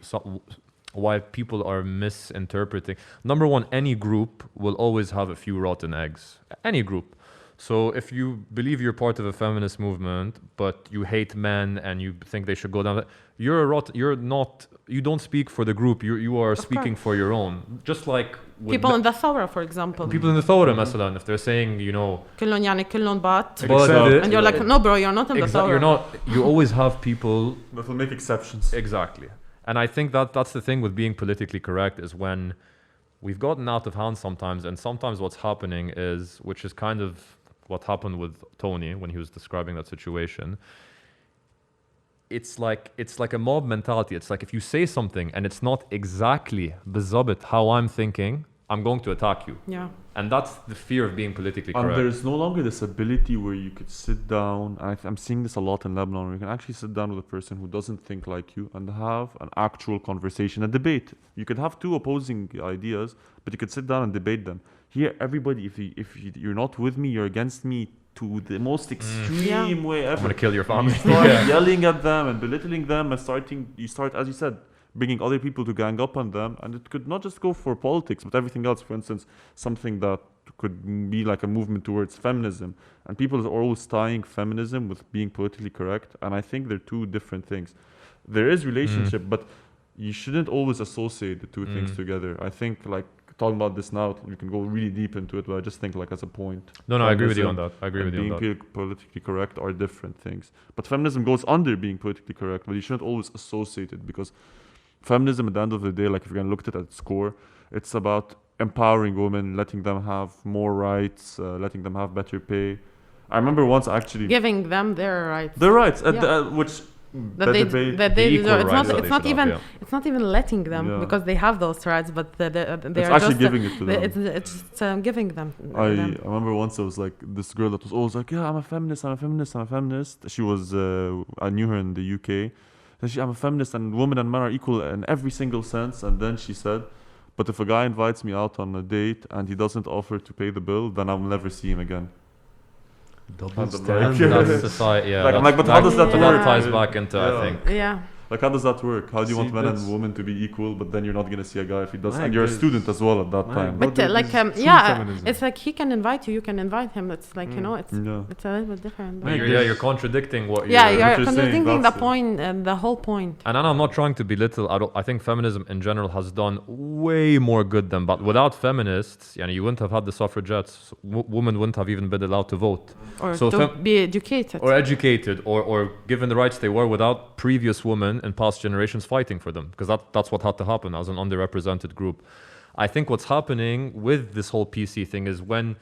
S1: why people are misinterpreting. Number one, any group will always have a few rotten eggs. Any group. So if you believe you're part of a feminist movement, but you hate men and you think they should go down, you don't speak for the group. You are speaking for your own. Just like
S2: people in the Thawra, for example.
S1: People in the Thawra, مثلا, if they're saying, you know,
S2: كلهم بات,
S1: and
S2: you're like, no, bro, you're not in the Thawra.
S1: You're not. You always have people
S3: that will make exceptions.
S1: Exactly, and I think that's the thing with being politically correct is when we've gotten out of hand sometimes, and sometimes what's happening is, which is kind of what happened with Tony when he was describing that situation, it's like a mob mentality. It's like if you say something and it's not exactly بالضبط how I'm thinking, I'm going to attack you.
S2: Yeah.
S1: And that's the fear of being politically correct.
S3: And there's no longer this ability where you could sit down, and I'm seeing this a lot in Lebanon, where you can actually sit down with a person who doesn't think like you and have an actual conversation, a debate. You could have two opposing ideas, but you could sit down and debate them. Here, everybody, if you're not with me, you're against me to the most extreme way ever.
S1: I'm going to kill your family.
S3: You start yelling at them and belittling them, and you start, as you said, bringing other people to gang up on them. And it could not just go for politics, but everything else. For instance, something that could be like a movement towards feminism. And people are always tying feminism with being politically correct. And I think they're two different things. There is relationship, but you shouldn't always associate the two things together. I think like talking about this now, we can go really deep into it, but I just think like as a point.
S1: No, I agree with you on that. I agree with you on that.
S3: Being politically correct are different things. But feminism goes under being politically correct, but you shouldn't always associate it, because feminism at the end of the day, like if you're going to look at it at its core, it's about empowering women, letting them have more rights, letting them have better pay. I remember once actually
S2: giving them their rights.
S3: Their rights, which
S2: that they deserve. It's not even letting them, because they have those rights, but they
S3: it's
S2: are
S3: actually
S2: just
S3: giving it to them.
S2: It's giving them.
S3: I remember once there was like this girl that was always like, yeah, I'm a feminist. She was I knew her in the UK. I'm a feminist, and women and men are equal in every single sense. And then she said, but if a guy invites me out on a date and he doesn't offer to pay the bill, then I'll never see him again.
S4: Double
S3: standard.
S1: That's society, yeah.
S3: But how does that work?
S1: That ties back into, I think.
S2: Yeah.
S3: Like, how does that work? How do you want men and women to be equal, but then you're not going to see a guy if he does? And you're a student as well at that time.
S2: But it's like he can invite you, you can invite him. It's like, it's a little bit different.
S1: You're contradicting what
S2: you're contradicting the point, the whole point.
S1: And I'm not trying to belittle. I think feminism in general has done way more good than bad. Without feminists, you wouldn't have had the suffragettes. Women wouldn't have even been allowed to vote.
S2: Or to be educated.
S1: Or given the rights they were without previous women in past generations fighting for them, because that's what had to happen as an underrepresented group. I think what's happening with this whole PC thing is when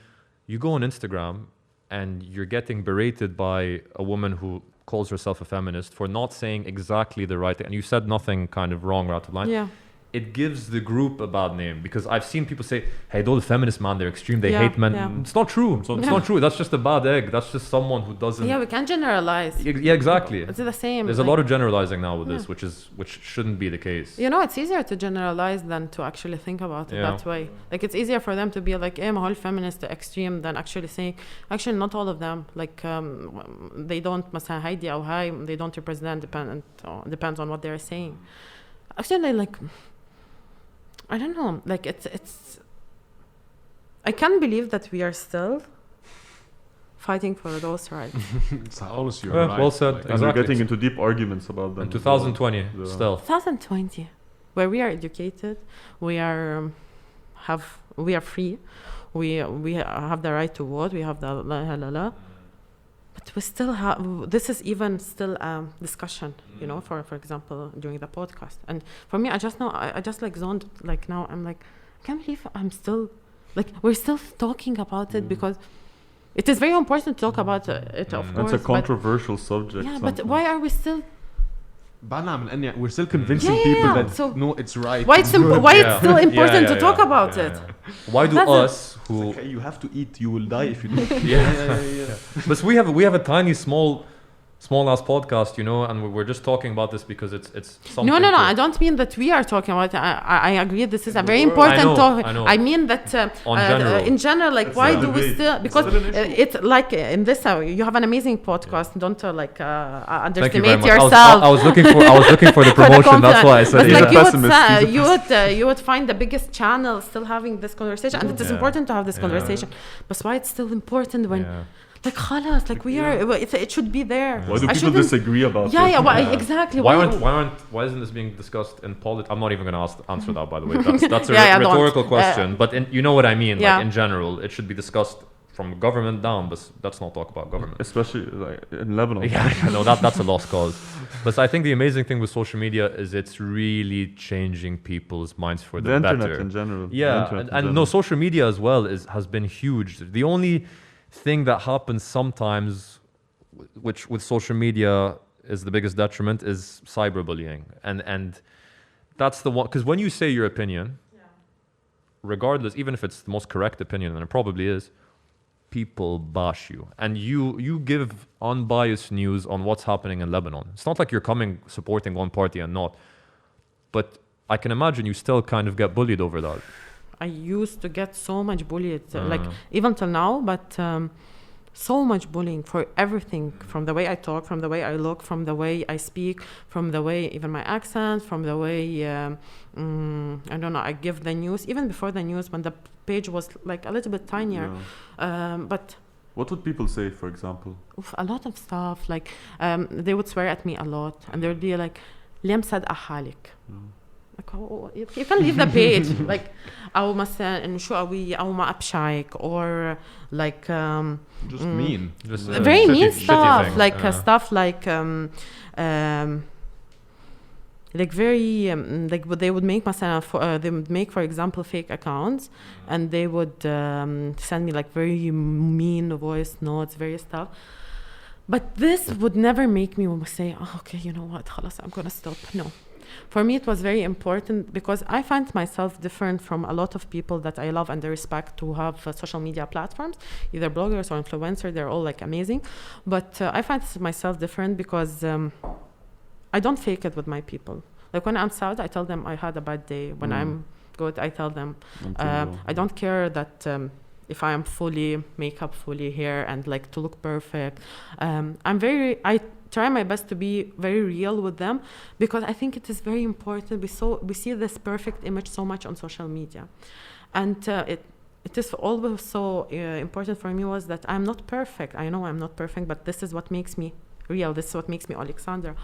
S1: you go on Instagram and you're getting berated by a woman who calls herself a feminist for not saying exactly the right thing, and you said nothing kind of wrong or out of line.
S2: Yeah.
S1: It gives the group a bad name, because I've seen people say, hey, those feminists, man, they're extreme, they hate men.
S2: Yeah.
S1: It's not true. It's not true. That's just a bad egg. That's just someone who doesn't...
S2: Yeah, we can't generalize.
S1: Yeah, exactly.
S2: It's the same.
S1: There's a lot of generalizing now with this, which shouldn't be the case.
S2: It's easier to generalize than to actually think about it that way. Like, it's easier for them to be like, my whole feminist extreme, than actually saying, actually not all of them. Like, they don't, مثلا هيدي أو هاي, they don't represent, depends on what they're saying. Actually, like... I don't know, like it's I can't believe that we are still fighting for those rights.
S4: It's always your
S1: right. Well said.
S3: Like, and we're getting into deep arguments about them.
S1: In 2020, still.
S2: 2020, where we are educated, we are free, we have the right to vote, we have the but we still have, this is even still a discussion, for example, during the podcast. And for me, I just like zoned, like now I'm like, I can't believe I'm still, like, we're still talking about it, because it is very important to talk about it, of course.
S3: It's a controversial subject.
S2: Yeah, but why are we still...
S4: We're still convincing people that no, it's right.
S2: Why it's still important to talk about it?
S1: Why do us who
S4: like, hey, you have to eat, you will die if you don't.
S1: But we have a tiny small ass podcast, and we're just talking about this because it's something.
S2: No. I don't mean that we are talking about it. I agree. This is a very important topic. I mean that in general, like, why do we still? Because it's like in this, you have an amazing podcast. Don't underestimate yourself.
S1: I was looking for the promotion. That's why I said
S2: like you would find the biggest channel still having this conversation, and it is important to have this conversation. But why it's still important when. Like خلاص, like we are, it should be there.
S3: Why do people disagree about it?
S2: Exactly.
S1: Why isn't this being discussed in politics? I'm not even going to answer that, by the way. That's a rhetorical question. But you know what I mean. Like in general, it should be discussed from government down. But let's not talk about government,
S3: especially like in Lebanon.
S1: Yeah, no, that's a lost cause. But I think the amazing thing with social media is it's really changing people's minds for the better.
S3: Internet in general.
S1: Yeah, and social media as well has been huge. The only thing that happens sometimes, which with social media is the biggest detriment, is cyberbullying. And that's the one, because when you say your opinion, regardless, even if it's the most correct opinion, and it probably is, people bash you. And you give unbiased news on what's happening in Lebanon. It's not like you're supporting one party and not. But I can imagine you still kind of get bullied over that.
S2: I used to get so much bullied, like even till now, but so much bullying for everything, from the way I talk, from the way I look, from the way I speak, from the way even my accent, from the way I don't know, I give the news, even before the news when the page was like a little bit tinier. But
S3: what would people say, for example?
S2: A lot of stuff, like they would swear at me a lot, and they would be like, ليه مصدقة حالك? Like, oh, you can leave the page. Like, أو مثلا إنه شو قوية أو ما أبشعك, or like
S4: just mean,
S1: just
S2: very mean stuff,
S1: things.
S2: like stuff like very like they would make مثلا they would make, for example, fake accounts, and they would send me like very mean voice notes, various stuff. But this would never make me say, oh, okay, you know what, خلاص, I'm gonna stop. No. For me, it was very important because I find myself different from a lot of people that I love and I respect who have social media platforms, either bloggers or influencers. They're all like amazing. But I find myself different because I don't fake it with my people. Like when I'm sad, I tell them I had a bad day. When I'm good, I tell them. I don't care that if I am fully makeup, fully hair, and like to look perfect. I try my best to be very real with them because I think it is very important. We see this perfect image so much on social media, and it is always so important for me was that I'm not perfect. I know I'm not perfect, but this is what makes me real. This is what makes me Oleksandra.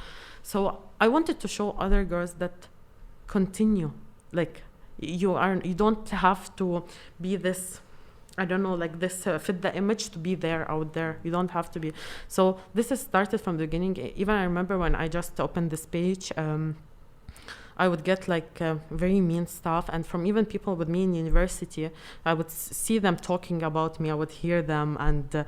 S2: So I wanted to show other girls that continue, like you don't have to be this, I don't know, like this fit the image to be there out there. You don't have to be. So this is started from the beginning. Even I remember when I just opened this page, I would get like very mean stuff, and from even people with me in university, I would see them talking about me. I would hear them, and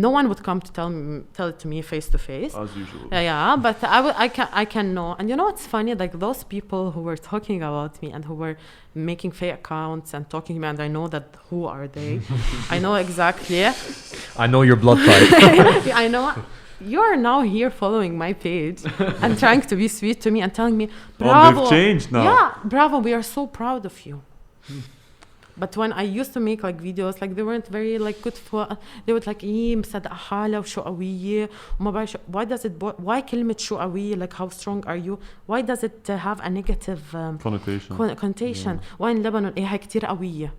S2: no one would come to tell it to me face to face.
S3: As usual.
S2: Yeah, but I can know. And you know what's funny? Like those people who were talking about me and who were making fake accounts and talking to me, and I know that who are they? I know exactly.
S1: I know your blood type.
S2: I know. You are now here following my page and trying to be sweet to me and telling me, bravo.
S3: They've changed now.
S2: Yeah, bravo, we are so proud of you. But when I used to make like videos, like they weren't very like good for, they would like, مصدقة حالة وشو قوية وما بعرف شو. Why كلمة شو قوية, like how strong are you? Why does it have a negative connotation?
S3: Yeah.
S2: Why in Lebanon هي كتير قوية?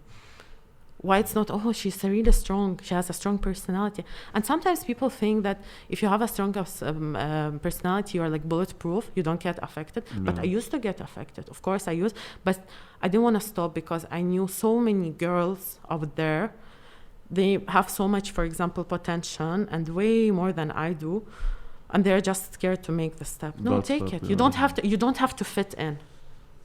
S2: Why it's not, oh, she's really strong, she has a strong personality. And sometimes people think that if you have a strong personality, you're like bulletproof, you don't get affected. No. But I used to get affected. Of course I used, but I didn't want to stop because I knew so many girls out there, they have so much, for example, potential and way more than I do, and they're just scared to make the step. No,
S3: That's
S2: take it.
S3: Yeah.
S2: You don't have to fit in.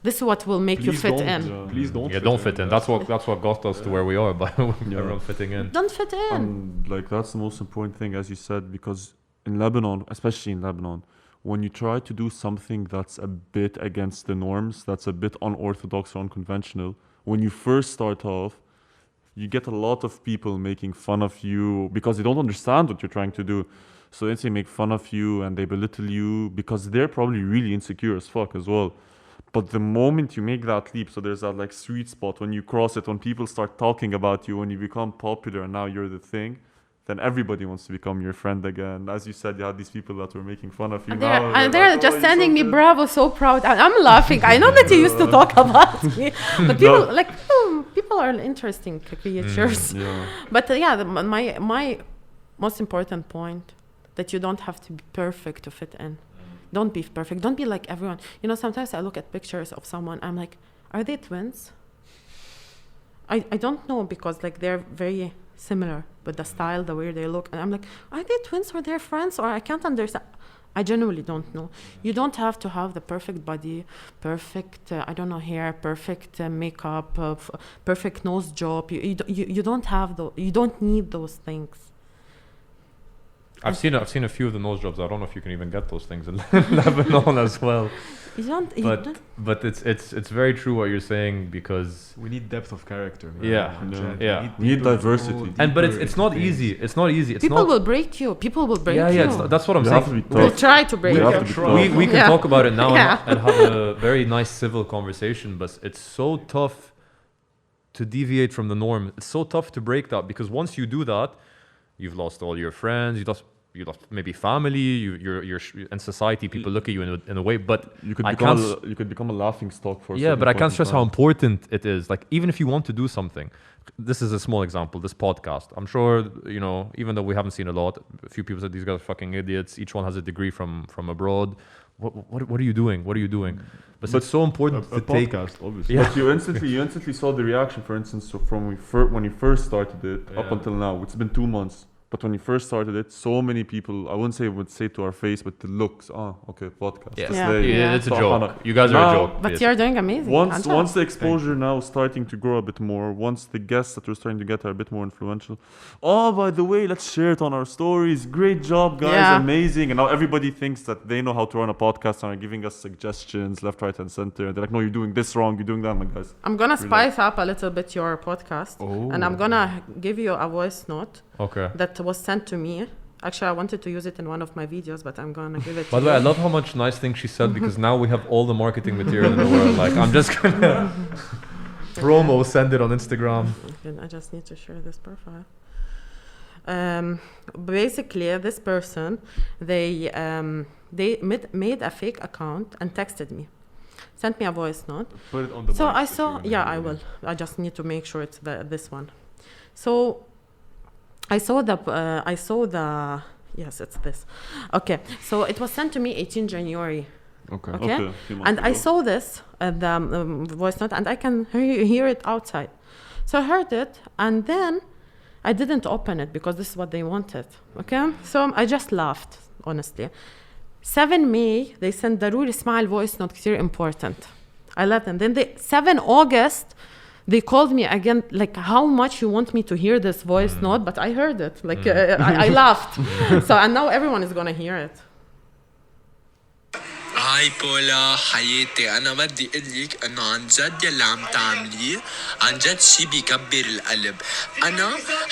S2: This is what will make you fit in.
S4: Please don't.
S1: Yeah, don't fit in. That's what got us to where we are, by everyone fitting in.
S2: Don't fit in.
S3: And like that's the most important thing, as you said, because in Lebanon, especially in Lebanon, when you try to do something that's a bit against the norms, that's a bit unorthodox or unconventional, when you first start off, you get a lot of people making fun of you because they don't understand what you're trying to do. So they make fun of you and they belittle you because they're probably really insecure as fuck as well. But the moment you make that leap, so there's that like sweet spot when you cross it, when people start talking about you, when you become popular and now you're the thing, then everybody wants to become your friend again. As you said, you had these people that were making fun of you.
S2: And they're like, just sending me bravo, so proud. I'm laughing. I know that you used to talk about me, but people like people are interesting creatures.
S3: Yeah.
S2: But my most important point that you don't have to be perfect to fit in. Don't be perfect. Don't be like everyone. You know, sometimes I look at pictures of someone. I'm like, are they twins? I don't know because like they're very similar with the style, the way they look. And I'm like, are they twins or they're friends? Or I can't understand. I genuinely don't know. You don't have to have the perfect body, perfect, hair, perfect makeup, perfect nose job. You don't have you don't need those things.
S1: I've seen a few of the nose jobs. I don't know if you can even get those things in Lebanon as well. But it's very true what you're saying, because
S4: we need depth of character.
S1: Yeah.
S3: We need diversity.
S1: But it's not easy. It's not easy.
S2: People will break you.
S1: Yeah. That's what I'm saying.
S2: We'll try to break you.
S1: We can talk about it now and have a very nice civil conversation. But it's so tough to deviate from the norm. It's so tough to break that, because once you do that, you've lost all your friends. You lost maybe family. You're in society. People look at you in a way. But
S3: you could become a laughing stock for.
S1: Yeah, but I can't stress how important it is. Like, even if you want to do something, this is a small example. This podcast. I'm sure, even though we haven't seen a lot, a few people said these guys are fucking idiots. Each one has a degree from abroad. What are you doing? What are you doing? But it's so important to take.
S3: Podcast, obviously. Yeah. But you instantly saw the reaction. For instance, so from when you first started it up until now, it's been 2 months. But when you first started it, so many people, I wouldn't say to our face, but the looks, okay, podcast.
S1: It's a joke. You guys are a joke.
S2: But you're doing amazing.
S3: Once the exposure now is starting to grow a bit more, once the guests that we're starting to get are a bit more influential, by the way, let's share it on our stories. Great job, guys, amazing. And now everybody thinks that they know how to run a podcast and are giving us suggestions left, right, and center. They're like, no, you're doing this wrong, you're doing that, my guys.
S2: I'm going to spice up a little bit your podcast. And I'm going to give you a voice note.
S1: Okay.
S2: That was sent to me. Actually, I wanted to use it in one of my videos, but I'm gonna give it.
S1: By the way, I love how much nice things she said, because now we have all the marketing material in the world. Like, I'm just gonna promo, send it on Instagram.
S2: I just need to share this profile. Basically, this person, they made a fake account and texted me, sent me a voice note.
S4: Put it on the.
S2: So I saw. Yeah, I will. I just need to make sure it's this one. So. I saw the yes, it's this. Okay, so it was sent to me 18 January. Okay. And I saw this the voice note, and I can hear it outside. So I heard it, and then I didn't open it because this is what they wanted. Okay, so I just laughed, honestly. 7 May they sent ضروري اسمع الvoice note كتير important. I let them. Then 7 August. They called me again, like, how much you want me to hear this voice note? But I heard it. Like, I laughed. And now everyone is going to hear it.
S5: هاي بولا حياتي، أنا بدي أقولك إنه عن جد يلي عم تعمليه عن جد شي بيكبر القلب. أنا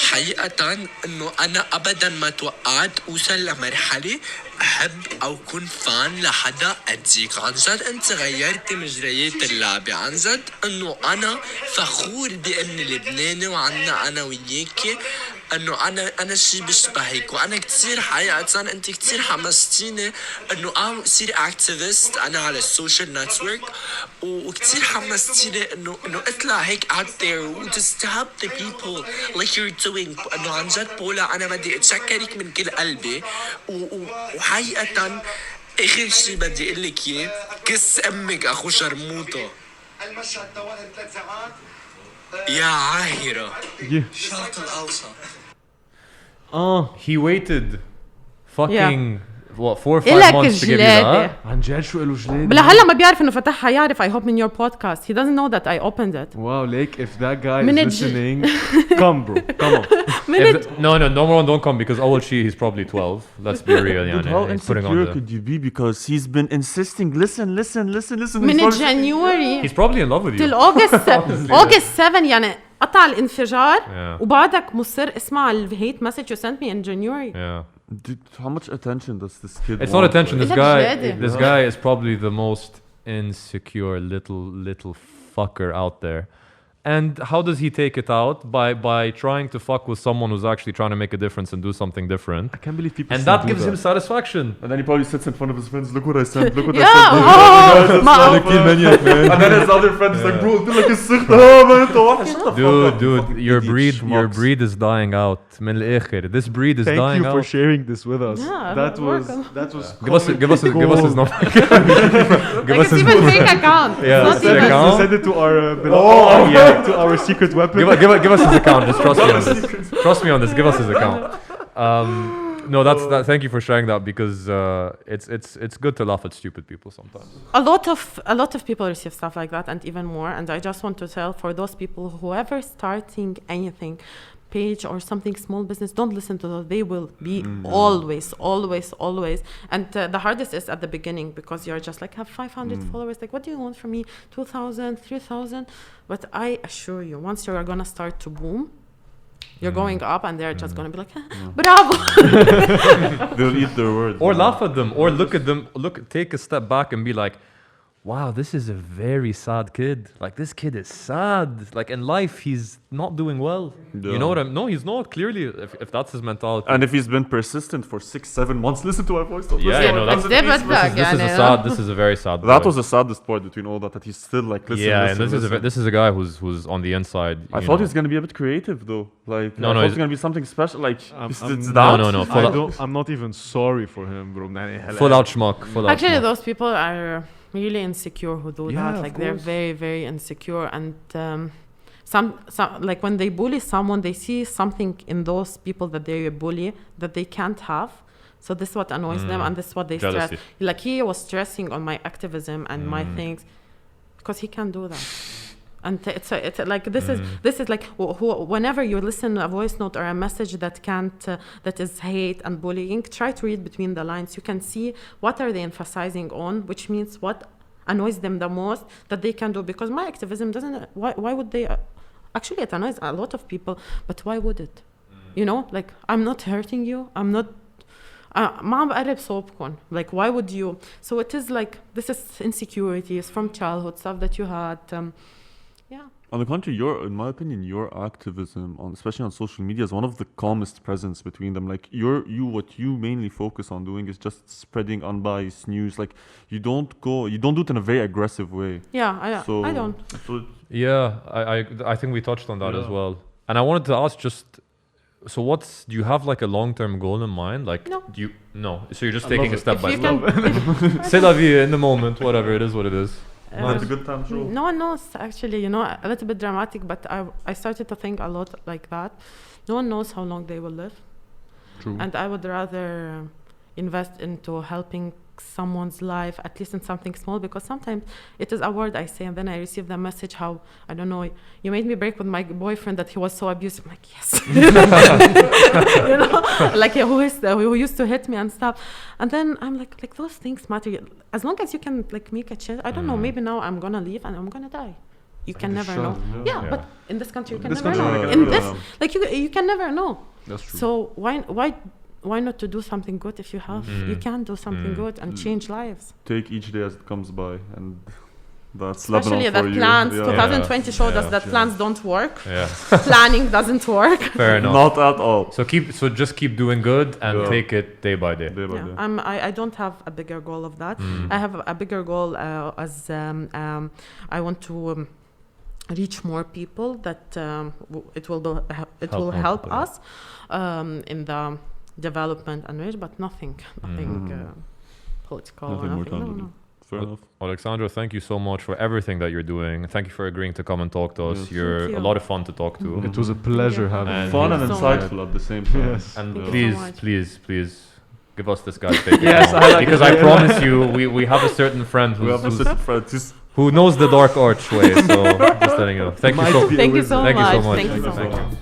S5: حقيقة إنه أنا أبدا ما توقعت أوصل لمرحلة أحب أو كون فان لحدا قديك. عن جد أنت غيرت مجريات اللعبة. عن جد إنه أنا فخور بإني لبناني وعنا أنا وياكي انه انا شي بشبهك. وانا كتير حقيقة انت كتير حمستيني انه اصير اكتيفيست انا على السوشيال نتورك، وكتير حمستيني انه اطلع هيك out there و just help the people like you're doing. انه عن جد بولا انا بدي اتشكرك من كل قلبي. وحقيقة اخر شي بدي اقول لك اياه، كس امك اخو شرموطة. المشهد توهم 3 ساعات يا عاهرة الشرق الاوسط.
S1: He waited fucking 4 or 5 months to give you that.
S4: عن جد شو له جلاد؟
S2: بلا هلا ما بيعرف انه فتحها. يعرف I hope in your podcast. He doesn't know that I opened it.
S4: Wow, like if that guy is listening, come bro, come on.
S1: No one don't come, because he's probably 12. Let's be real.
S3: Dude, how insecure could you be? Because he's been insisting, listen.
S2: من January.
S1: He's probably in love with you.
S2: Till August 7 يعني قطع الانفجار. وبعدك مصر اسمع الهيت message you sent me in January.
S1: Yeah.
S3: Dude, how much attention does this kid
S1: want? It's not attention. This guy is probably the most insecure little fucker out there. And how does he take it out? By trying to fuck with someone who's actually trying to make a difference and do something different.
S3: I can't believe people.
S1: And that gives him satisfaction.
S3: And then he probably sits in front of his friends. Look what I sent. Look what I sent. And then his other friend is like, bro,
S1: dude, your breed is dying out. This breed is dying out.
S4: Thank you for sharing this with us.
S2: Yeah,
S4: that was.
S1: Give us his number.
S2: Give us his fake account.
S1: Yeah,
S4: send it to our. To our secret weapon.
S1: Give us his account. Just trust me on this. Give us his account. No, that's that. Thank you for sharing that because it's good to laugh at stupid people sometimes.
S2: A lot of people receive stuff like that, and even more. And I just want to tell for those people, whoever starting anything, page or something, small business, don't listen to those. They will be always. And the hardest is at the beginning, because you're just like, have 500 followers. Like, what do you want from me? 2,000, 3,000? But I assure you, once you're gonna start to boom, you're going up, and they're just gonna be like, bravo.
S3: They'll eat their words.
S1: Or laugh at them, or look at them. Take a step back and be like, wow, this is a very sad kid. Like, this kid is sad. Like, in life, he's not doing well.
S3: Yeah.
S1: You know what No, he's not, clearly, if that's his mentality.
S3: And if he's been persistent for 6-7 months, listen to our voice.
S1: This is a very sad
S3: That
S1: boy.
S3: was the saddest part between all that he's still like, listen,
S1: Yeah,
S3: listen,
S1: and this is a guy who's on the inside.
S3: I thought he was going to be a bit creative, though. Like,
S1: No,
S3: I
S1: no,
S3: thought it
S1: he's-
S3: was going to be something special. Like, it's
S1: No, no, no.
S4: I'm not even sorry for him, bro.
S1: Full out schmuck.
S2: Actually, those people are really insecure who do
S1: Yeah,
S2: that.
S1: of
S2: Like, they're
S1: course.
S2: very, very insecure. And some like when they bully someone, they see something in those people that they bully that they can't have. So this is what annoys them, and this is what they
S1: Jealousy.
S2: stress. Like, he was stressing on my activism and my things because he can't do that. And it's like this is like whenever you listen to a voice note or a message that that is hate and bullying, try to read between the lines. You can see what are they emphasizing on, which means what annoys them the most that they can do. Because my activism doesn't. Why would they? Actually, it annoys a lot of people, but why would it? You know, like, I'm not hurting you. I'm not. ما عم بقرب صوبكم. Like, why would you? So it is like, this is insecurities from childhood, stuff that you had. Yeah.
S3: On the contrary, in my opinion, your activism, especially on social media, is one of the calmest presence between them. Like, what you mainly focus on doing is just spreading unbiased news. Like, you don't do it in a very aggressive way.
S2: Yeah, I don't.
S3: So
S1: Yeah, I think we touched on that as well. And I wanted to ask just, so do you have like a long-term goal in mind? Like,
S2: No.
S1: So you're just taking a step by
S2: You
S1: step.
S2: can,
S1: C'est la vie in the moment, whatever it is, what it is.
S3: it's a good time show.
S2: no one knows, actually, you know, a little bit dramatic, but I started to think a lot like that. No one knows how long they will live.
S4: True.
S2: And I would rather invest into helping someone's life, at least in something small, because sometimes it is a word I say and then I receive the message how, I don't know, you made me break with my boyfriend that he was so abusive. I'm like, yes. You know, like, who used to hit me and stuff. And then I'm like those things matter. As long as you can, like, make a change. I don't know, maybe now I'm gonna leave and I'm gonna die. You can never know. Yeah, but in this country you can never know. In this, like, you can never know.
S4: That's true.
S2: So why not to do something good if you have? You can do something good and change lives.
S3: Take each day as it comes by, and that's
S2: Especially
S3: Lebanon for
S2: that
S3: you.
S2: plans,
S3: Yeah.
S2: 2020 showed us that plans don't work.
S1: Yeah,
S2: Planning doesn't work.
S1: fair enough.
S3: Not at all.
S1: So just keep doing good and take it day by day.
S3: Day by day.
S2: I don't have a bigger goal of that. I have a bigger goal as I want to reach more people that it will help
S1: people,
S2: us in the development and rich, but nothing political.
S3: Nothing more
S2: nothing. No,
S3: tangible.
S2: no.
S3: Fair enough.
S1: Oleksandra, thank you so much for everything that you're doing. Thank you for agreeing to come and talk to us.
S3: Yes.
S1: You're
S2: Thank you.
S1: a lot of fun to talk to.
S4: It was a pleasure having
S1: And
S4: you.
S3: Fun and
S2: Thank you so
S3: insightful at the same time.
S4: Yes.
S1: And
S2: Thank you so
S1: please,
S2: much.
S1: please give us this guy's fake
S4: Yes,
S1: account.
S4: I like
S1: because
S4: it.
S1: I promise you, we have a certain friend
S3: We have
S1: who's,
S3: a friend. He's
S1: who knows the dark archway. So just letting you know. Thank you so
S2: Thank you so
S1: Thank you so
S2: much.
S1: much.
S2: Thank you so
S3: Thank you
S2: much.
S3: so much.